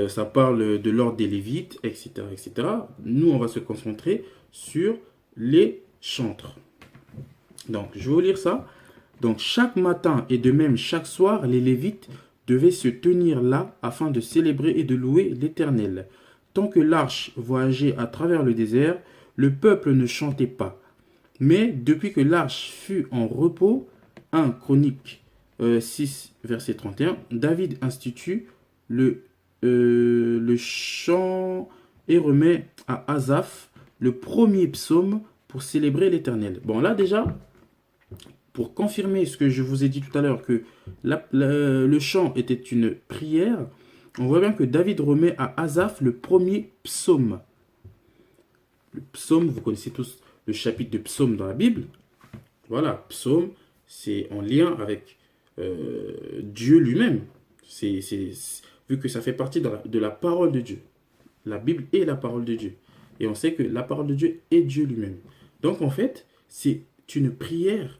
Ça parle de l'ordre des Lévites, etc., etc. Nous, on va se concentrer sur les chantres. Donc, je vais vous lire ça. Donc, chaque matin et de même chaque soir, les Lévites devaient se tenir là afin de célébrer et de louer l'Éternel. Tant que l'arche voyageait à travers le désert, le peuple ne chantait pas. Mais depuis que l'arche fut en repos, 1 Chronique 6, verset 31, David institue le chant et remet à Asaph le premier psaume pour célébrer l'Éternel. Bon, là déjà, pour confirmer ce que je vous ai dit tout à l'heure, que le chant était une prière, on voit bien que David remet à Asaph le premier psaume. Le psaume, vous connaissez tous le chapitre de psaume dans la Bible. Voilà, psaume, c'est en lien avec Dieu lui-même. Vu que ça fait partie de la parole de Dieu. La Bible est la parole de Dieu. Et on sait que la parole de Dieu est Dieu lui-même. Donc en fait, c'est une prière.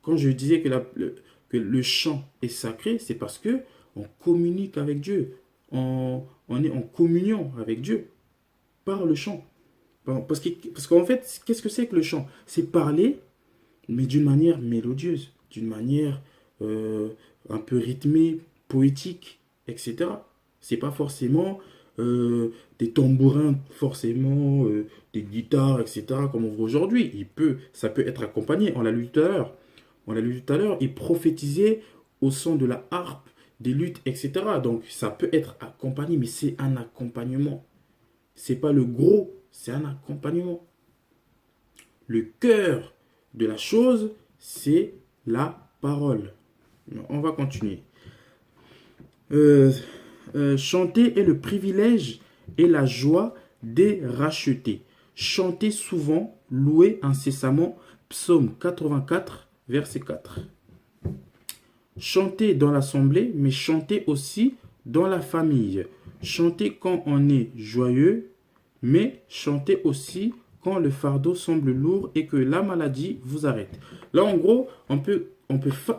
Quand je disais que le chant est sacré, c'est parce que on communique avec Dieu. On est en communion avec Dieu par le chant. Parce qu'en fait, qu'est-ce que c'est que le chant? C'est parler mais d'une manière mélodieuse, d'une manière un peu rythmée, poétique, etc. C'est pas forcément des tambourins, forcément des guitares, etc. comme on voit aujourd'hui. Ça peut être accompagné. On l'a lu tout à l'heure. On l'a lu tout à l'heure. Il prophétisait au son de la harpe, des luttes, etc. Donc ça peut être accompagné, mais c'est un accompagnement. C'est pas le gros, c'est un accompagnement. Le cœur de la chose, c'est la parole. On va continuer. Chanter est le privilège et la joie des rachetés. Chanter souvent, louer incessamment. Psaume 84, verset 4. Chanter dans l'assemblée, mais chanter aussi dans la famille. Chanter quand on est joyeux, mais chanter aussi quand le fardeau semble lourd et que la maladie vous arrête. Là, en gros, on peut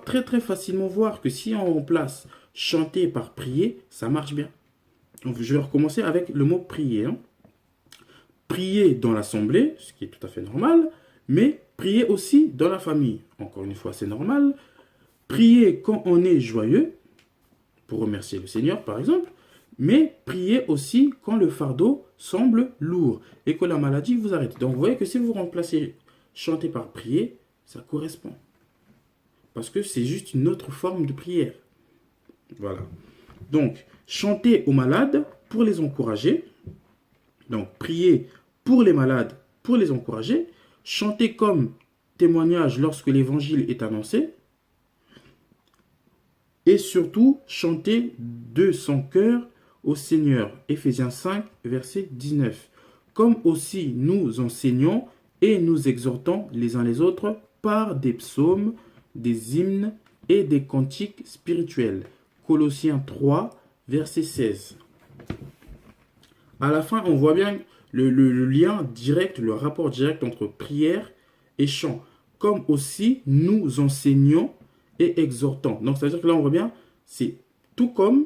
très très facilement voir que si on remplace chanter par prier, ça marche bien. Donc, je vais recommencer avec le mot prier. Prier dans l'assemblée, ce qui est tout à fait normal, mais prier aussi dans la famille. Encore une fois, c'est normal. Prier quand on est joyeux, pour remercier le Seigneur par exemple, mais prier aussi quand le fardeau semble lourd et que la maladie vous arrête. Donc vous voyez que si vous remplacez chanter par prier, ça correspond. Parce que c'est juste une autre forme de prière. Voilà. Donc, chanter aux malades pour les encourager. Donc, prier pour les malades pour les encourager. Chanter comme témoignage lorsque l'évangile est annoncé. Et surtout, chanter de son cœur au Seigneur. Éphésiens 5, verset 19. Comme aussi nous enseignons et nous exhortons les uns les autres par des psaumes, des hymnes et des cantiques spirituels. Colossiens 3, verset 16. À la fin, on voit bien le lien direct, le rapport direct entre prière et chant. Comme aussi nous enseignons et exhortons. Donc, c'est-à-dire que là, on voit bien, c'est tout comme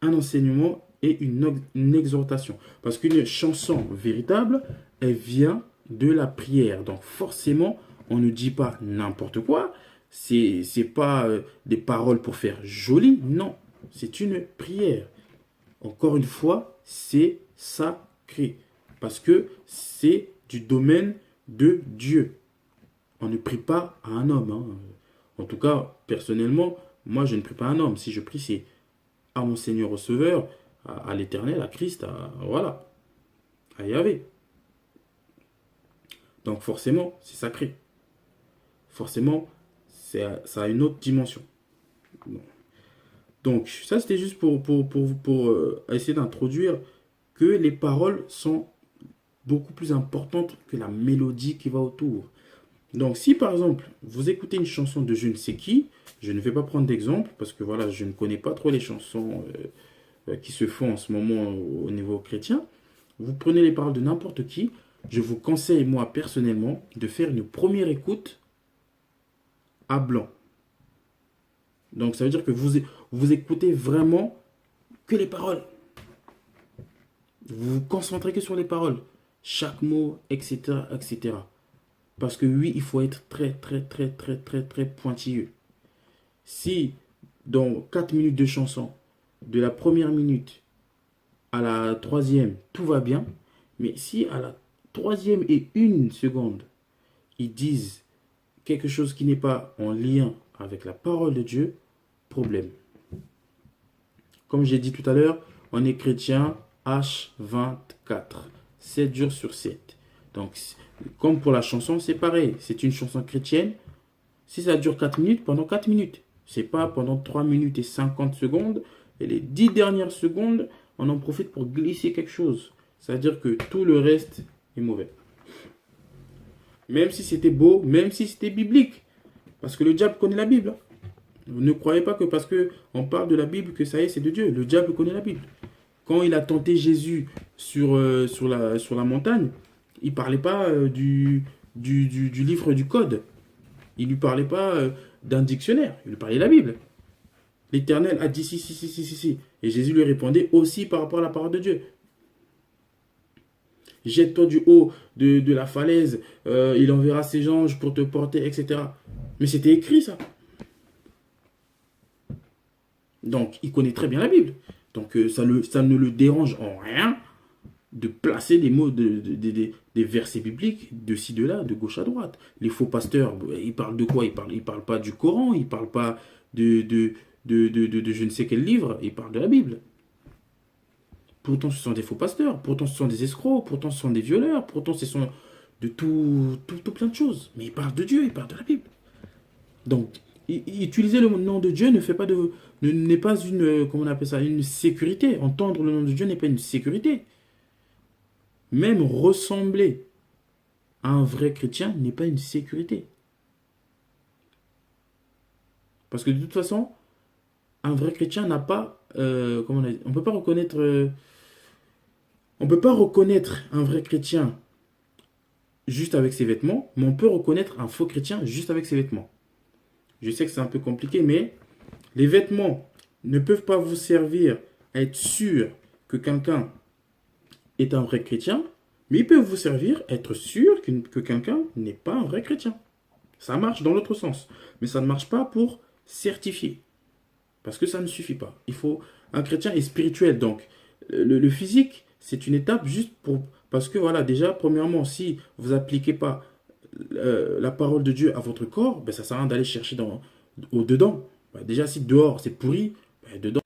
un enseignement et une exhortation. Parce qu'une chanson véritable, elle vient de la prière. Donc, forcément, on ne dit pas n'importe quoi. C'est pas des paroles pour faire joli. Non, c'est une prière. Encore une fois, c'est sacré. Parce que c'est du domaine de Dieu. On ne prie pas à un homme. En tout cas, personnellement, moi, je ne prie pas à un homme. Si je prie, c'est à mon Seigneur Receveur, à l'Éternel, à Christ, voilà, à Yahvé. Donc forcément, c'est sacré. Forcément, ça a une autre dimension. Donc ça, c'était juste pour essayer d'introduire que les paroles sont beaucoup plus importantes que la mélodie qui va autour. Donc si par exemple, vous écoutez une chanson de je ne sais qui, je ne vais pas prendre d'exemple parce que voilà, je ne connais pas trop les chansons qui se font en ce moment au niveau chrétien. Vous prenez les paroles de n'importe qui, je vous conseille moi personnellement de faire une première écoute à blanc. Donc ça veut dire que vous écoutez vraiment que les paroles. Vous vous concentrez que sur les paroles. Chaque mot, etc., etc. Parce que oui, il faut être très, très, très, très, très, très pointilleux. Si dans 4 minutes de chanson, de la première minute à la troisième, tout va bien, mais si à la troisième et 1 seconde, ils disent quelque chose qui n'est pas en lien avec la parole de Dieu, problème. Comme j'ai dit tout à l'heure, on est chrétien H24, 7 jours sur 7. Donc, comme pour la chanson, c'est pareil. C'est une chanson chrétienne. Si ça dure 4 minutes, pendant 4 minutes. C'est pas pendant 3 minutes et 50 secondes. Et les 10 dernières secondes, on en profite pour glisser quelque chose. C'est-à-dire que tout le reste est mauvais. Même si c'était beau, même si c'était biblique. Parce que le diable connaît la Bible. Vous ne croyez pas que parce qu'on parle de la Bible que ça y est, c'est de Dieu. Le diable connaît la Bible. Quand il a tenté Jésus sur la montagne, il ne parlait pas du livre du code. Il ne lui parlait pas d'un dictionnaire. Il lui parlait de la Bible. L'Éternel a dit si. Et Jésus lui répondait aussi par rapport à la parole de Dieu. jette-toi du haut de la falaise, il enverra ses anges pour te porter, etc. Mais c'était écrit ça. Donc, il connaît très bien la Bible. Donc, ça ne le dérange en rien de placer des mots, des versets bibliques de ci, de là, de gauche à droite. Les faux pasteurs, ils parlent de quoi? Ils parlent pas du Coran, ils parlent pas de je ne sais quel livre, ils parlent de la Bible. Pourtant, ce sont des faux pasteurs, pourtant, ce sont des escrocs, pourtant, ce sont des violeurs, pourtant, ce sont de tout plein de choses. Mais ils parlent de Dieu, ils parlent de la Bible. Donc, utiliser le nom de Dieu ne fait pas n'est pas une, comment on appelle ça, une sécurité. Entendre le nom de Dieu n'est pas une sécurité. Même ressembler à un vrai chrétien n'est pas une sécurité. Parce que de toute façon, un vrai chrétien n'a pas, comment on a dit, on peut pas reconnaître, on peut pas reconnaître un vrai chrétien juste avec ses vêtements, mais on peut reconnaître un faux chrétien juste avec ses vêtements. Je sais que c'est un peu compliqué, mais les vêtements ne peuvent pas vous servir à être sûr que quelqu'un est un vrai chrétien, mais ils peuvent vous servir à être sûr que quelqu'un n'est pas un vrai chrétien. Ça marche dans l'autre sens, mais ça ne marche pas pour certifier, parce que ça ne suffit pas. Il faut un chrétien est spirituel, donc le physique, c'est une étape juste pour parce que voilà, déjà premièrement, si vous n'appliquez pas la parole de Dieu à votre corps, ben, ça sert à rien d'aller chercher au dedans. Ben, déjà si dehors c'est pourri, ben, dedans.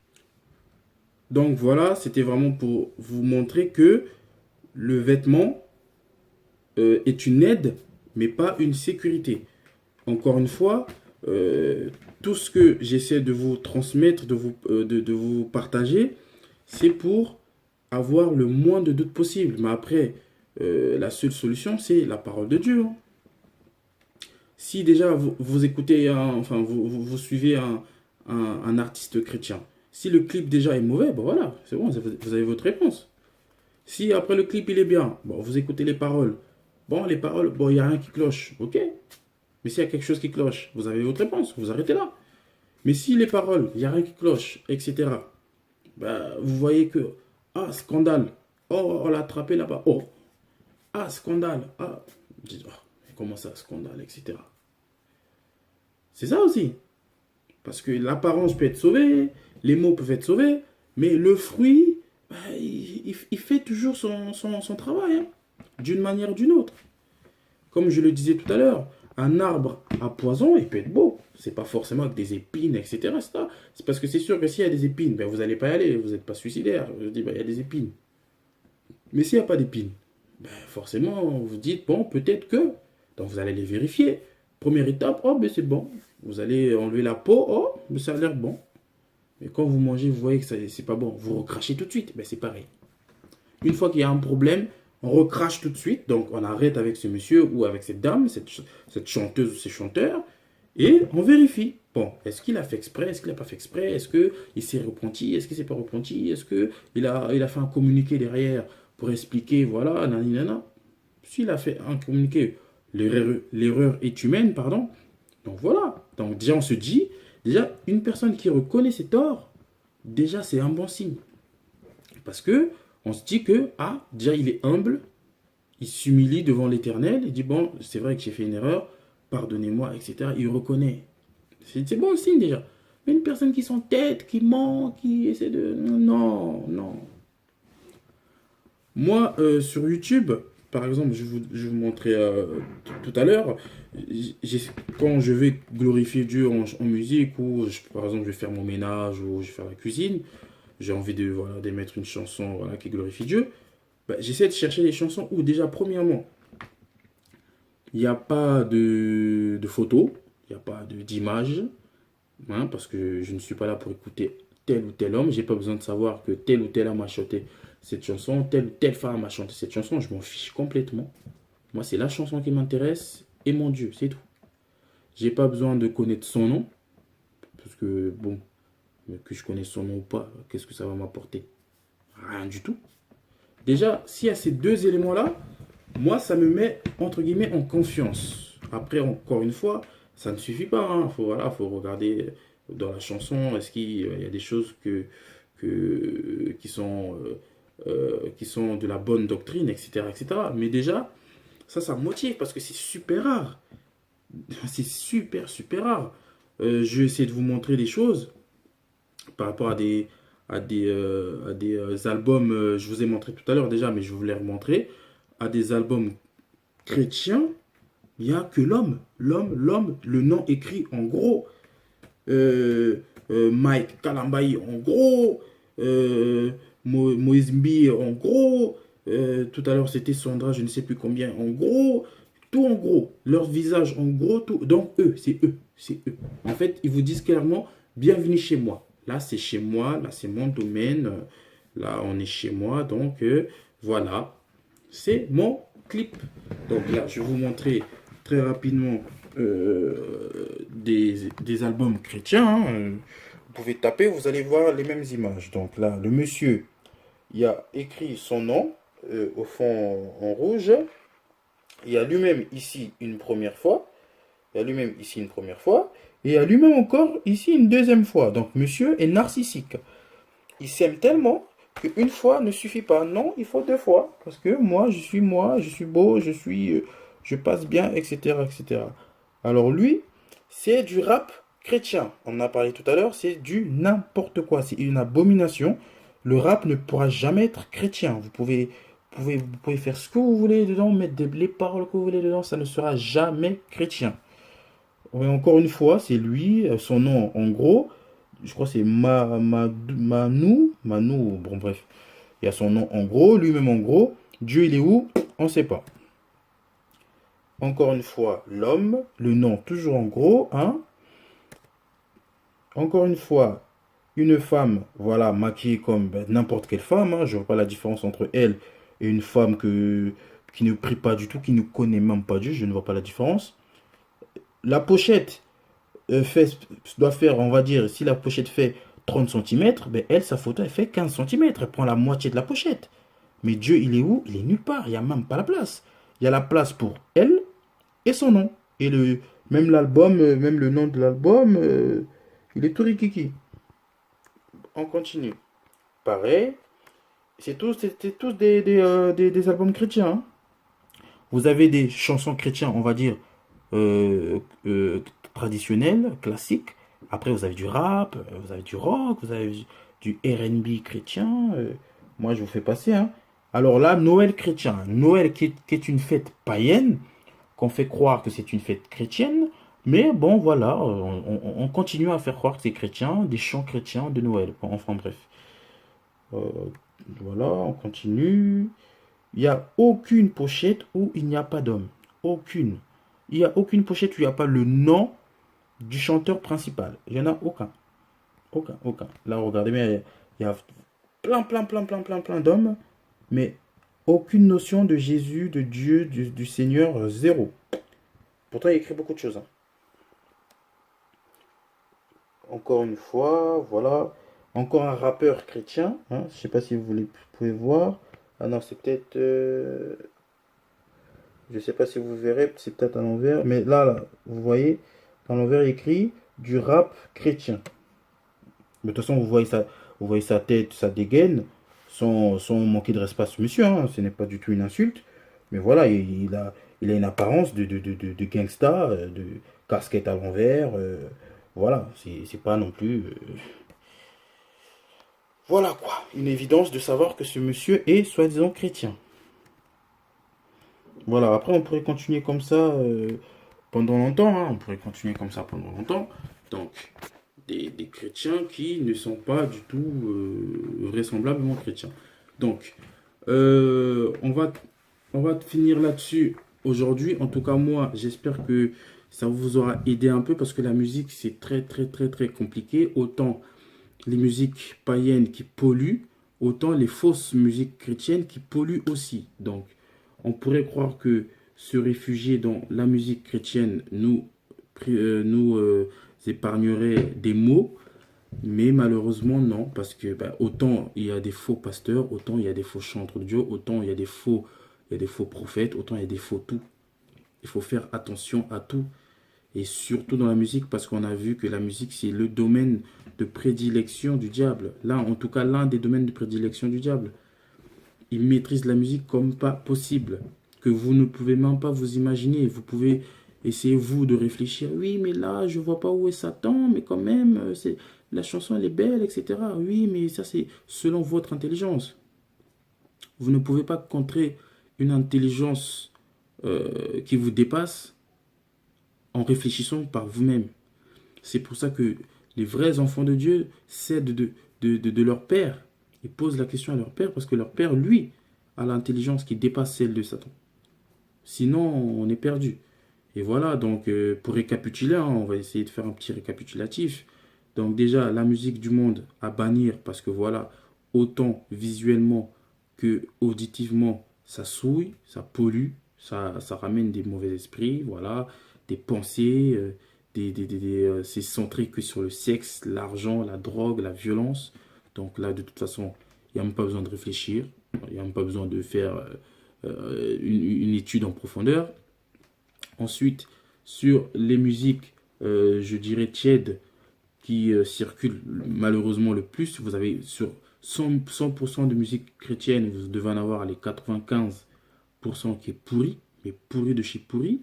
Donc voilà, c'était vraiment pour vous montrer que le vêtement est une aide, mais pas une sécurité. Encore une fois, tout ce que j'essaie de vous transmettre, de vous partager, c'est pour avoir le moins de doutes possible. Mais après, la seule solution, c'est la parole de Dieu. Hein. Si déjà vous écoutez, enfin vous suivez un artiste chrétien, si le clip déjà est mauvais, ben voilà, c'est bon, vous avez votre réponse. Si après le clip il est bien, bon, vous écoutez les paroles. Bon, les paroles, bon, il n'y a rien qui cloche, ok. Mais s'il y a quelque chose qui cloche, vous avez votre réponse, vous arrêtez là. Mais si les paroles, il n'y a rien qui cloche, etc., bah, vous voyez que, ah, scandale, oh, on l'a attrapé là-bas, oh, ah, scandale, ah, oh, comment ça, scandale, etc. C'est ça aussi. Parce que l'apparence peut être sauvée, les mots peuvent être sauvés, mais le fruit, bah, il fait toujours son travail, hein, d'une manière ou d'une autre. Comme je le disais tout à l'heure, un arbre à poison, il peut être beau. C'est pas forcément avec des épines, etc. C'est parce que c'est sûr que s'il y a des épines, ben vous n'allez pas y aller, vous n'êtes pas suicidaire. Je dis, ben, il y a des épines. Mais s'il n'y a pas d'épines, ben, forcément, vous dites, bon, peut-être que. Donc vous allez les vérifier. Première étape, oh, ben c'est bon. Vous allez enlever la peau, oh, ben, ça a l'air bon. Mais quand vous mangez, vous voyez que c'est pas bon. Vous recrachez tout de suite, ben c'est pareil. Une fois qu'il y a un problème, on recrache tout de suite, donc on arrête avec ce monsieur ou avec cette dame, cette chanteuse ou ces chanteurs, et on vérifie. Bon, est-ce qu'il a fait exprès, est-ce qu'il n'a pas fait exprès, est-ce qu'il s'est repenti, est-ce qu'il ne s'est pas repenti, est-ce qu'il a fait un communiqué derrière pour expliquer, voilà, nanana. S'il a fait un communiqué, l'erreur est humaine, pardon, donc voilà. Donc déjà on se dit, déjà une personne qui reconnaît ses torts, déjà c'est un bon signe. Parce que on se dit que, ah, déjà il est humble, il s'humilie devant l'Éternel, il dit, bon, c'est vrai que j'ai fait une erreur, pardonnez-moi, etc. Il reconnaît. C'est bon signe déjà. Mais une personne qui s'entête, qui ment, qui essaie de... Non, non. Moi, sur YouTube, par exemple, je vais vous montrer tout à l'heure, quand je vais glorifier Dieu en musique, ou par exemple je vais faire mon ménage, ou je vais faire la cuisine, j'ai envie de, voilà, de mettre une chanson, voilà, qui glorifie Dieu, bah, j'essaie de chercher des chansons où déjà, premièrement, il n'y a pas de photos, il n'y a pas d'image, hein, parce que je ne suis pas là pour écouter tel ou tel homme, j'ai pas besoin de savoir que tel ou tel homme a chanté cette chanson, telle ou telle femme a chanté cette chanson, je m'en fiche complètement. Moi, c'est la chanson qui m'intéresse et mon Dieu, c'est tout. J'ai pas besoin de connaître son nom, parce que, bon, que je connaisse son nom ou pas, qu'est-ce que ça va m'apporter? Rien du tout. Déjà, s'il y a ces deux éléments-là, moi, ça me met, entre guillemets, en confiance. Après, encore une fois, ça ne suffit pas. Hein. Voilà, faut regarder dans la chanson, est-ce qu'il y a des choses qui sont qui sont de la bonne doctrine, etc., etc. Mais déjà, ça me motive parce que c'est super rare. C'est super, super rare. Je vais essayer de vous montrer des choses par rapport à des albums. Je vous ai montré tout à l'heure déjà, mais je vais vous les remontrer. À des albums chrétiens, il n'y a que l'homme, le nom écrit en gros. Mike Kalambayi en gros. Moïse Mbi en gros. Tout à l'heure, c'était Sandra, je ne sais plus combien en gros. Tout en gros. Leur visage en gros. Tout. Donc, eux, c'est eux. C'est eux. En fait, ils vous disent clairement, bienvenue chez moi. Là, c'est chez moi. Là, c'est mon domaine. Là, on est chez moi. Donc, voilà. C'est mon clip. Donc là, je vais vous montrer très rapidement des albums chrétiens. Hein. Vous pouvez taper, vous allez voir les mêmes images. Donc là, le monsieur, il a écrit son nom au fond en rouge. Il y a lui-même ici une première fois. Il y a lui-même ici une première fois. Et il y a lui-même encore ici une deuxième fois. Donc monsieur est narcissique. Il s'aime tellement qu'une fois ne suffit pas. Non, il faut deux fois. Parce que moi, je suis beau, je passe bien, etc., etc. Alors lui, c'est du rap chrétien. On en a parlé tout à l'heure, c'est du n'importe quoi. C'est une abomination. Le rap ne pourra jamais être chrétien. Vous pouvez faire ce que vous voulez dedans, mettre les paroles que vous voulez dedans, ça ne sera jamais chrétien. Et encore une fois, c'est lui, son nom en gros, je crois que c'est Manu, bon bref, il y a son nom en gros, lui-même en gros, Dieu il est où? On ne sait pas. Encore une fois, l'homme, le nom toujours en gros, hein. Encore une fois, une femme, voilà, maquillée comme n'importe quelle femme, hein. Je ne vois pas la différence entre elle et une femme qui ne prie pas du tout, qui ne connaît même pas Dieu, je ne vois pas la différence. La pochette, doit faire, on va dire, si la pochette fait 30 centimètres, ben elle, sa photo, elle fait 15 centimètres. Elle prend la moitié de la pochette. Mais Dieu, il est où? Il est nulle part. Il n'y a même pas la place. Il y a la place pour elle et son nom. Et même l'album, même le nom de l'album, il est tout rikiki. On continue. Pareil. C'est tous des albums chrétiens. Hein. Vous avez des chansons chrétiennes, on va dire, euh, euh, traditionnelles, classiques. Après, vous avez du rap, vous avez du rock, vous avez du R&B chrétien. Moi, je vous fais passer. Hein. Alors là, Noël chrétien. Noël qui est une fête païenne, qu'on fait croire que c'est une fête chrétienne. Mais bon, voilà, on continue à faire croire que c'est chrétien, des chants chrétiens de Noël. Bon, enfin bref. Euh, voilà, on continue. Il n'y a aucune pochette où il n'y a pas d'homme. Aucune. Il n'y a aucune pochette où il n'y a pas le nom du chanteur principal. Il n'y en a aucun. Aucun. Là, regardez bien, il y a plein d'hommes, mais aucune notion de Jésus, de Dieu, du Seigneur, zéro. Pourtant, il écrit beaucoup de choses. Hein. Encore une fois, voilà. Encore un rappeur chrétien. Hein. Je ne sais pas si vous pouvez voir. Ah non, c'est peut-être... je ne sais pas si vous verrez, c'est peut-être à l'envers. Mais là, vous voyez, à l'envers, il écrit du rap chrétien. Mais de toute façon, vous voyez sa tête, sa dégaine, sans manquer de respect à ce monsieur. Hein. Ce n'est pas du tout une insulte. Mais voilà, il a une apparence de gangsta, de casquette à l'envers. Voilà, c'est pas non plus... Voilà quoi, une évidence de savoir que ce monsieur est soi-disant chrétien. Voilà, après on pourrait continuer comme ça pendant longtemps. Hein. On pourrait continuer comme ça pendant longtemps. Donc, des chrétiens qui ne sont pas du tout vraisemblablement chrétiens. Donc, on va finir là-dessus aujourd'hui. En tout cas, moi, j'espère que ça vous aura aidé un peu parce que la musique, c'est très compliqué. Autant les musiques païennes qui polluent, autant les fausses musiques chrétiennes qui polluent aussi. Donc, on pourrait croire que se réfugier dans la musique chrétienne nous épargnerait des maux, mais malheureusement non, parce que autant il y a des faux pasteurs, autant il y a des faux chantres de Dieu, autant il y a des faux prophètes, autant il y a des faux tout. Il faut faire attention à tout. Et surtout dans la musique, parce qu'on a vu que la musique, c'est le domaine de prédilection du diable. Là, en tout cas, l'un des domaines de prédilection du diable. ils maîtrisent la musique comme pas possible, que vous ne pouvez même pas vous imaginer. Vous pouvez essayer, vous, de réfléchir. Oui, mais là, je vois pas où est Satan, mais quand même, la chanson, elle est belle, etc. Oui, mais ça, c'est selon votre intelligence. Vous ne pouvez pas contrer une intelligence qui vous dépasse en réfléchissant par vous-même. C'est pour ça que les vrais enfants de Dieu cèdent de leur père. Ils posent la question à leur père parce que leur père, lui, a l'intelligence qui dépasse celle de Satan. Sinon, on est perdu. Et voilà, donc pour récapituler, hein, on va essayer de faire un petit récapitulatif. Donc déjà, la musique du monde à bannir parce que voilà, autant visuellement que auditivement, ça souille, ça pollue, ça ramène des mauvais esprits, voilà, des pensées, c'est centré que sur le sexe, l'argent, la drogue, la violence. Donc là, de toute façon, il n'y a même pas besoin de réfléchir, il n'y a même pas besoin de faire une étude en profondeur. Ensuite, sur les musiques, je dirais tièdes, qui circulent malheureusement le plus, vous avez sur 100% de musique chrétienne, vous devez en avoir les 95% qui est pourri, mais pourri de chez pourri.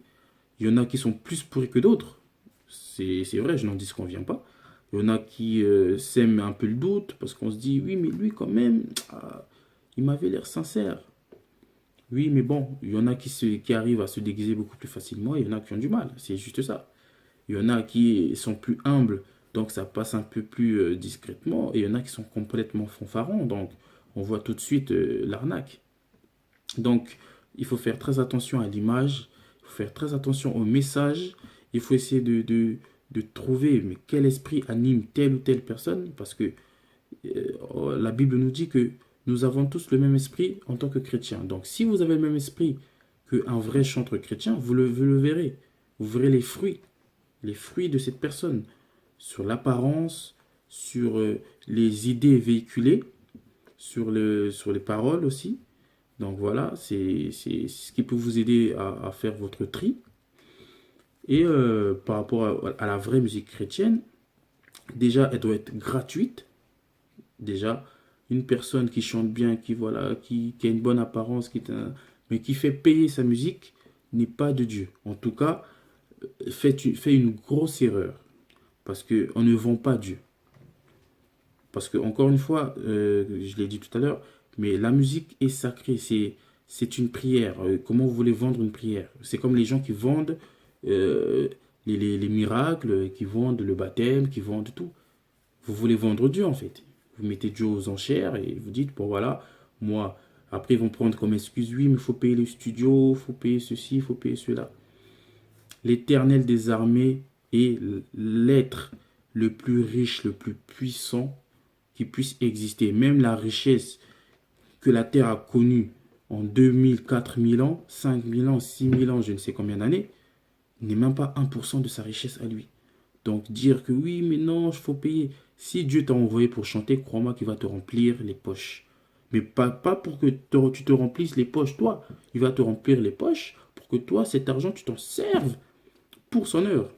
Il y en a qui sont plus pourris que d'autres. C'est vrai, je n'en dis qu'on vient pas. Il y en a qui sèment un peu le doute parce qu'on se dit, oui, mais lui quand même, il m'avait l'air sincère. Oui, mais bon, il y en a qui arrivent à se déguiser beaucoup plus facilement et il y en a qui ont du mal. C'est juste ça. Il y en a qui sont plus humbles, donc ça passe un peu plus discrètement. Et il y en a qui sont complètement fanfarons, donc on voit tout de suite l'arnaque. Donc il faut faire très attention à l'image, il faut faire très attention au message. Il faut essayer de trouver mais quel esprit anime telle ou telle personne, parce que la Bible nous dit que nous avons tous le même esprit en tant que chrétiens. Donc si vous avez le même esprit qu'un vrai chanteur chrétien, vous le verrez. Vous verrez les fruits de cette personne, sur l'apparence, sur les idées véhiculées, sur les paroles aussi. Donc voilà, c'est ce qui peut vous aider à faire votre tri. Et par rapport à la vraie musique chrétienne, déjà, elle doit être gratuite. Déjà, une personne qui chante bien, voilà, qui a une bonne apparence, mais qui fait payer sa musique, n'est pas de Dieu. En tout cas, fait une grosse erreur. Parce qu'on ne vend pas Dieu. Parce que, encore une fois, je l'ai dit tout à l'heure, mais la musique est sacrée, c'est une prière. Comment vous voulez vendre une prière? C'est comme les gens qui vendent euh, les miracles, qui vendent le baptême, qui vendent tout. Vous voulez vendre Dieu en fait. Vous mettez Dieu aux enchères et vous dites, bon voilà, moi, après ils vont prendre comme excuse, oui, mais il faut payer le studio, il faut payer ceci, il faut payer cela. L'Éternel des armées est l'être le plus riche, le plus puissant qui puisse exister. Même la richesse que la Terre a connue en 2000, 4000 ans, 5000 ans, 6000 ans, je ne sais combien d'années, n'est même pas 1% de sa richesse à lui. Donc dire que oui, mais non, il faut payer. Si Dieu t'a envoyé pour chanter, crois-moi qu'il va te remplir les poches. Mais pas pour que tu te remplisses les poches, toi. Il va te remplir les poches pour que toi, cet argent, tu t'en serves pour son œuvre.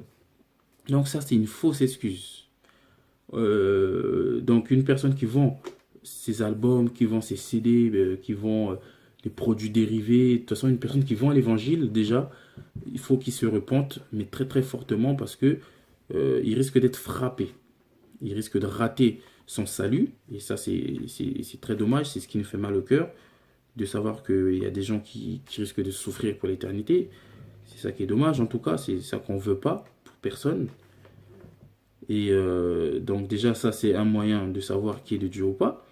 Donc ça, c'est une fausse excuse. Donc une personne qui vend ses albums, qui vend ses CD, qui vend les produits dérivés, de toute façon, une personne qui vend l'évangile, déjà, il faut qu'il se repente, mais très très fortement, parce que il risque d'être frappé. Il risque de rater son salut. Et ça, c'est très dommage. C'est ce qui nous fait mal au cœur, de savoir qu'il y a des gens qui risquent de souffrir pour l'éternité. C'est ça qui est dommage, en tout cas. C'est ça qu'on ne veut pas pour personne. Et donc déjà, ça, c'est un moyen de savoir qui est de Dieu ou pas.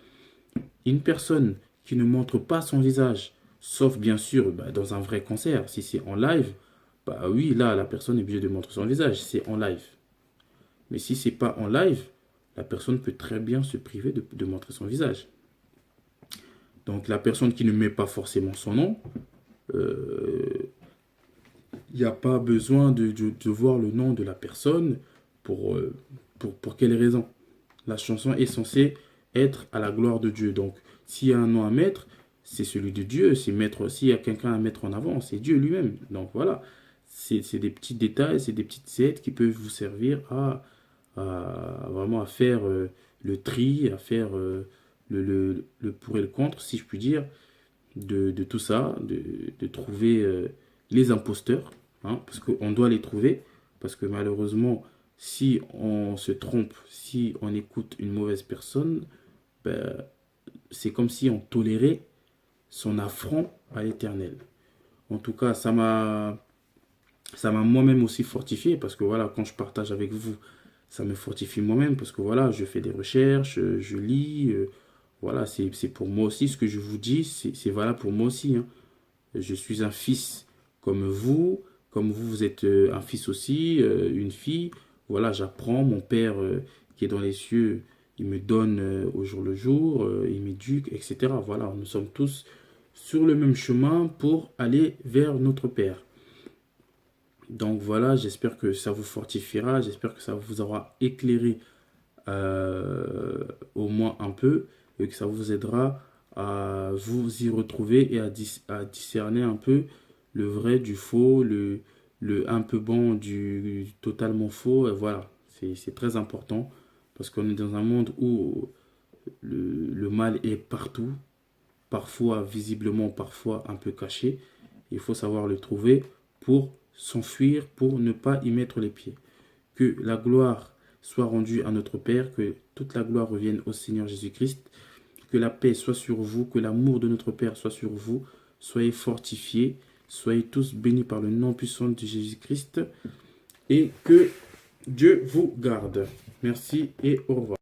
Une personne qui ne montre pas son visage, sauf bien sûr dans un vrai concert, si c'est en live, bah oui, là, la personne est obligée de montrer son visage, c'est en live. Mais si c'est pas en live, la personne peut très bien se priver de montrer son visage. Donc la personne qui ne met pas forcément son nom, il n'y a pas besoin de voir le nom de la personne pour quelle raison. La chanson est censée être à la gloire de Dieu. Donc s'il y a un nom à mettre, c'est celui de Dieu. S'il y a quelqu'un à mettre en avant, c'est Dieu lui-même. Donc voilà, c'est des petits détails, c'est des petites aides qui peuvent vous servir vraiment à faire le tri, à faire le pour et le contre, si je puis dire. de tout ça, de trouver les imposteurs, hein, parce qu'on doit les trouver, parce que malheureusement, si on se trompe, si on écoute une mauvaise personne, ben, c'est comme si on tolérait son affront à l'Éternel. En tout cas, ça m'a moi-même aussi fortifié, parce que voilà, quand je partage avec vous, ça me fortifie moi-même, parce que voilà, je fais des recherches, je lis, voilà, c'est pour moi aussi, ce que je vous dis, c'est valable pour moi aussi, hein. Je suis un fils comme vous êtes un fils aussi, une fille. Voilà, j'apprends. Mon père qui est dans les cieux, il me donne au jour le jour, il m'éduque, etc. Voilà, nous sommes tous sur le même chemin pour aller vers notre Père. Donc voilà, j'espère que ça vous fortifiera, j'espère que ça vous aura éclairé au moins un peu et que ça vous aidera à vous y retrouver et à discerner un peu le vrai du faux, le un peu bon du totalement faux. Et voilà, c'est très important parce qu'on est dans un monde où le mal est partout, parfois visiblement, parfois un peu caché. Il faut savoir le trouver pour s'enfuir, pour ne pas y mettre les pieds. Que la gloire soit rendue à notre Père, que toute la gloire revienne au Seigneur Jésus-Christ, que la paix soit sur vous, que l'amour de notre Père soit sur vous, soyez fortifiés, soyez tous bénis par le nom puissant de Jésus-Christ et que Dieu vous garde. Merci et au revoir.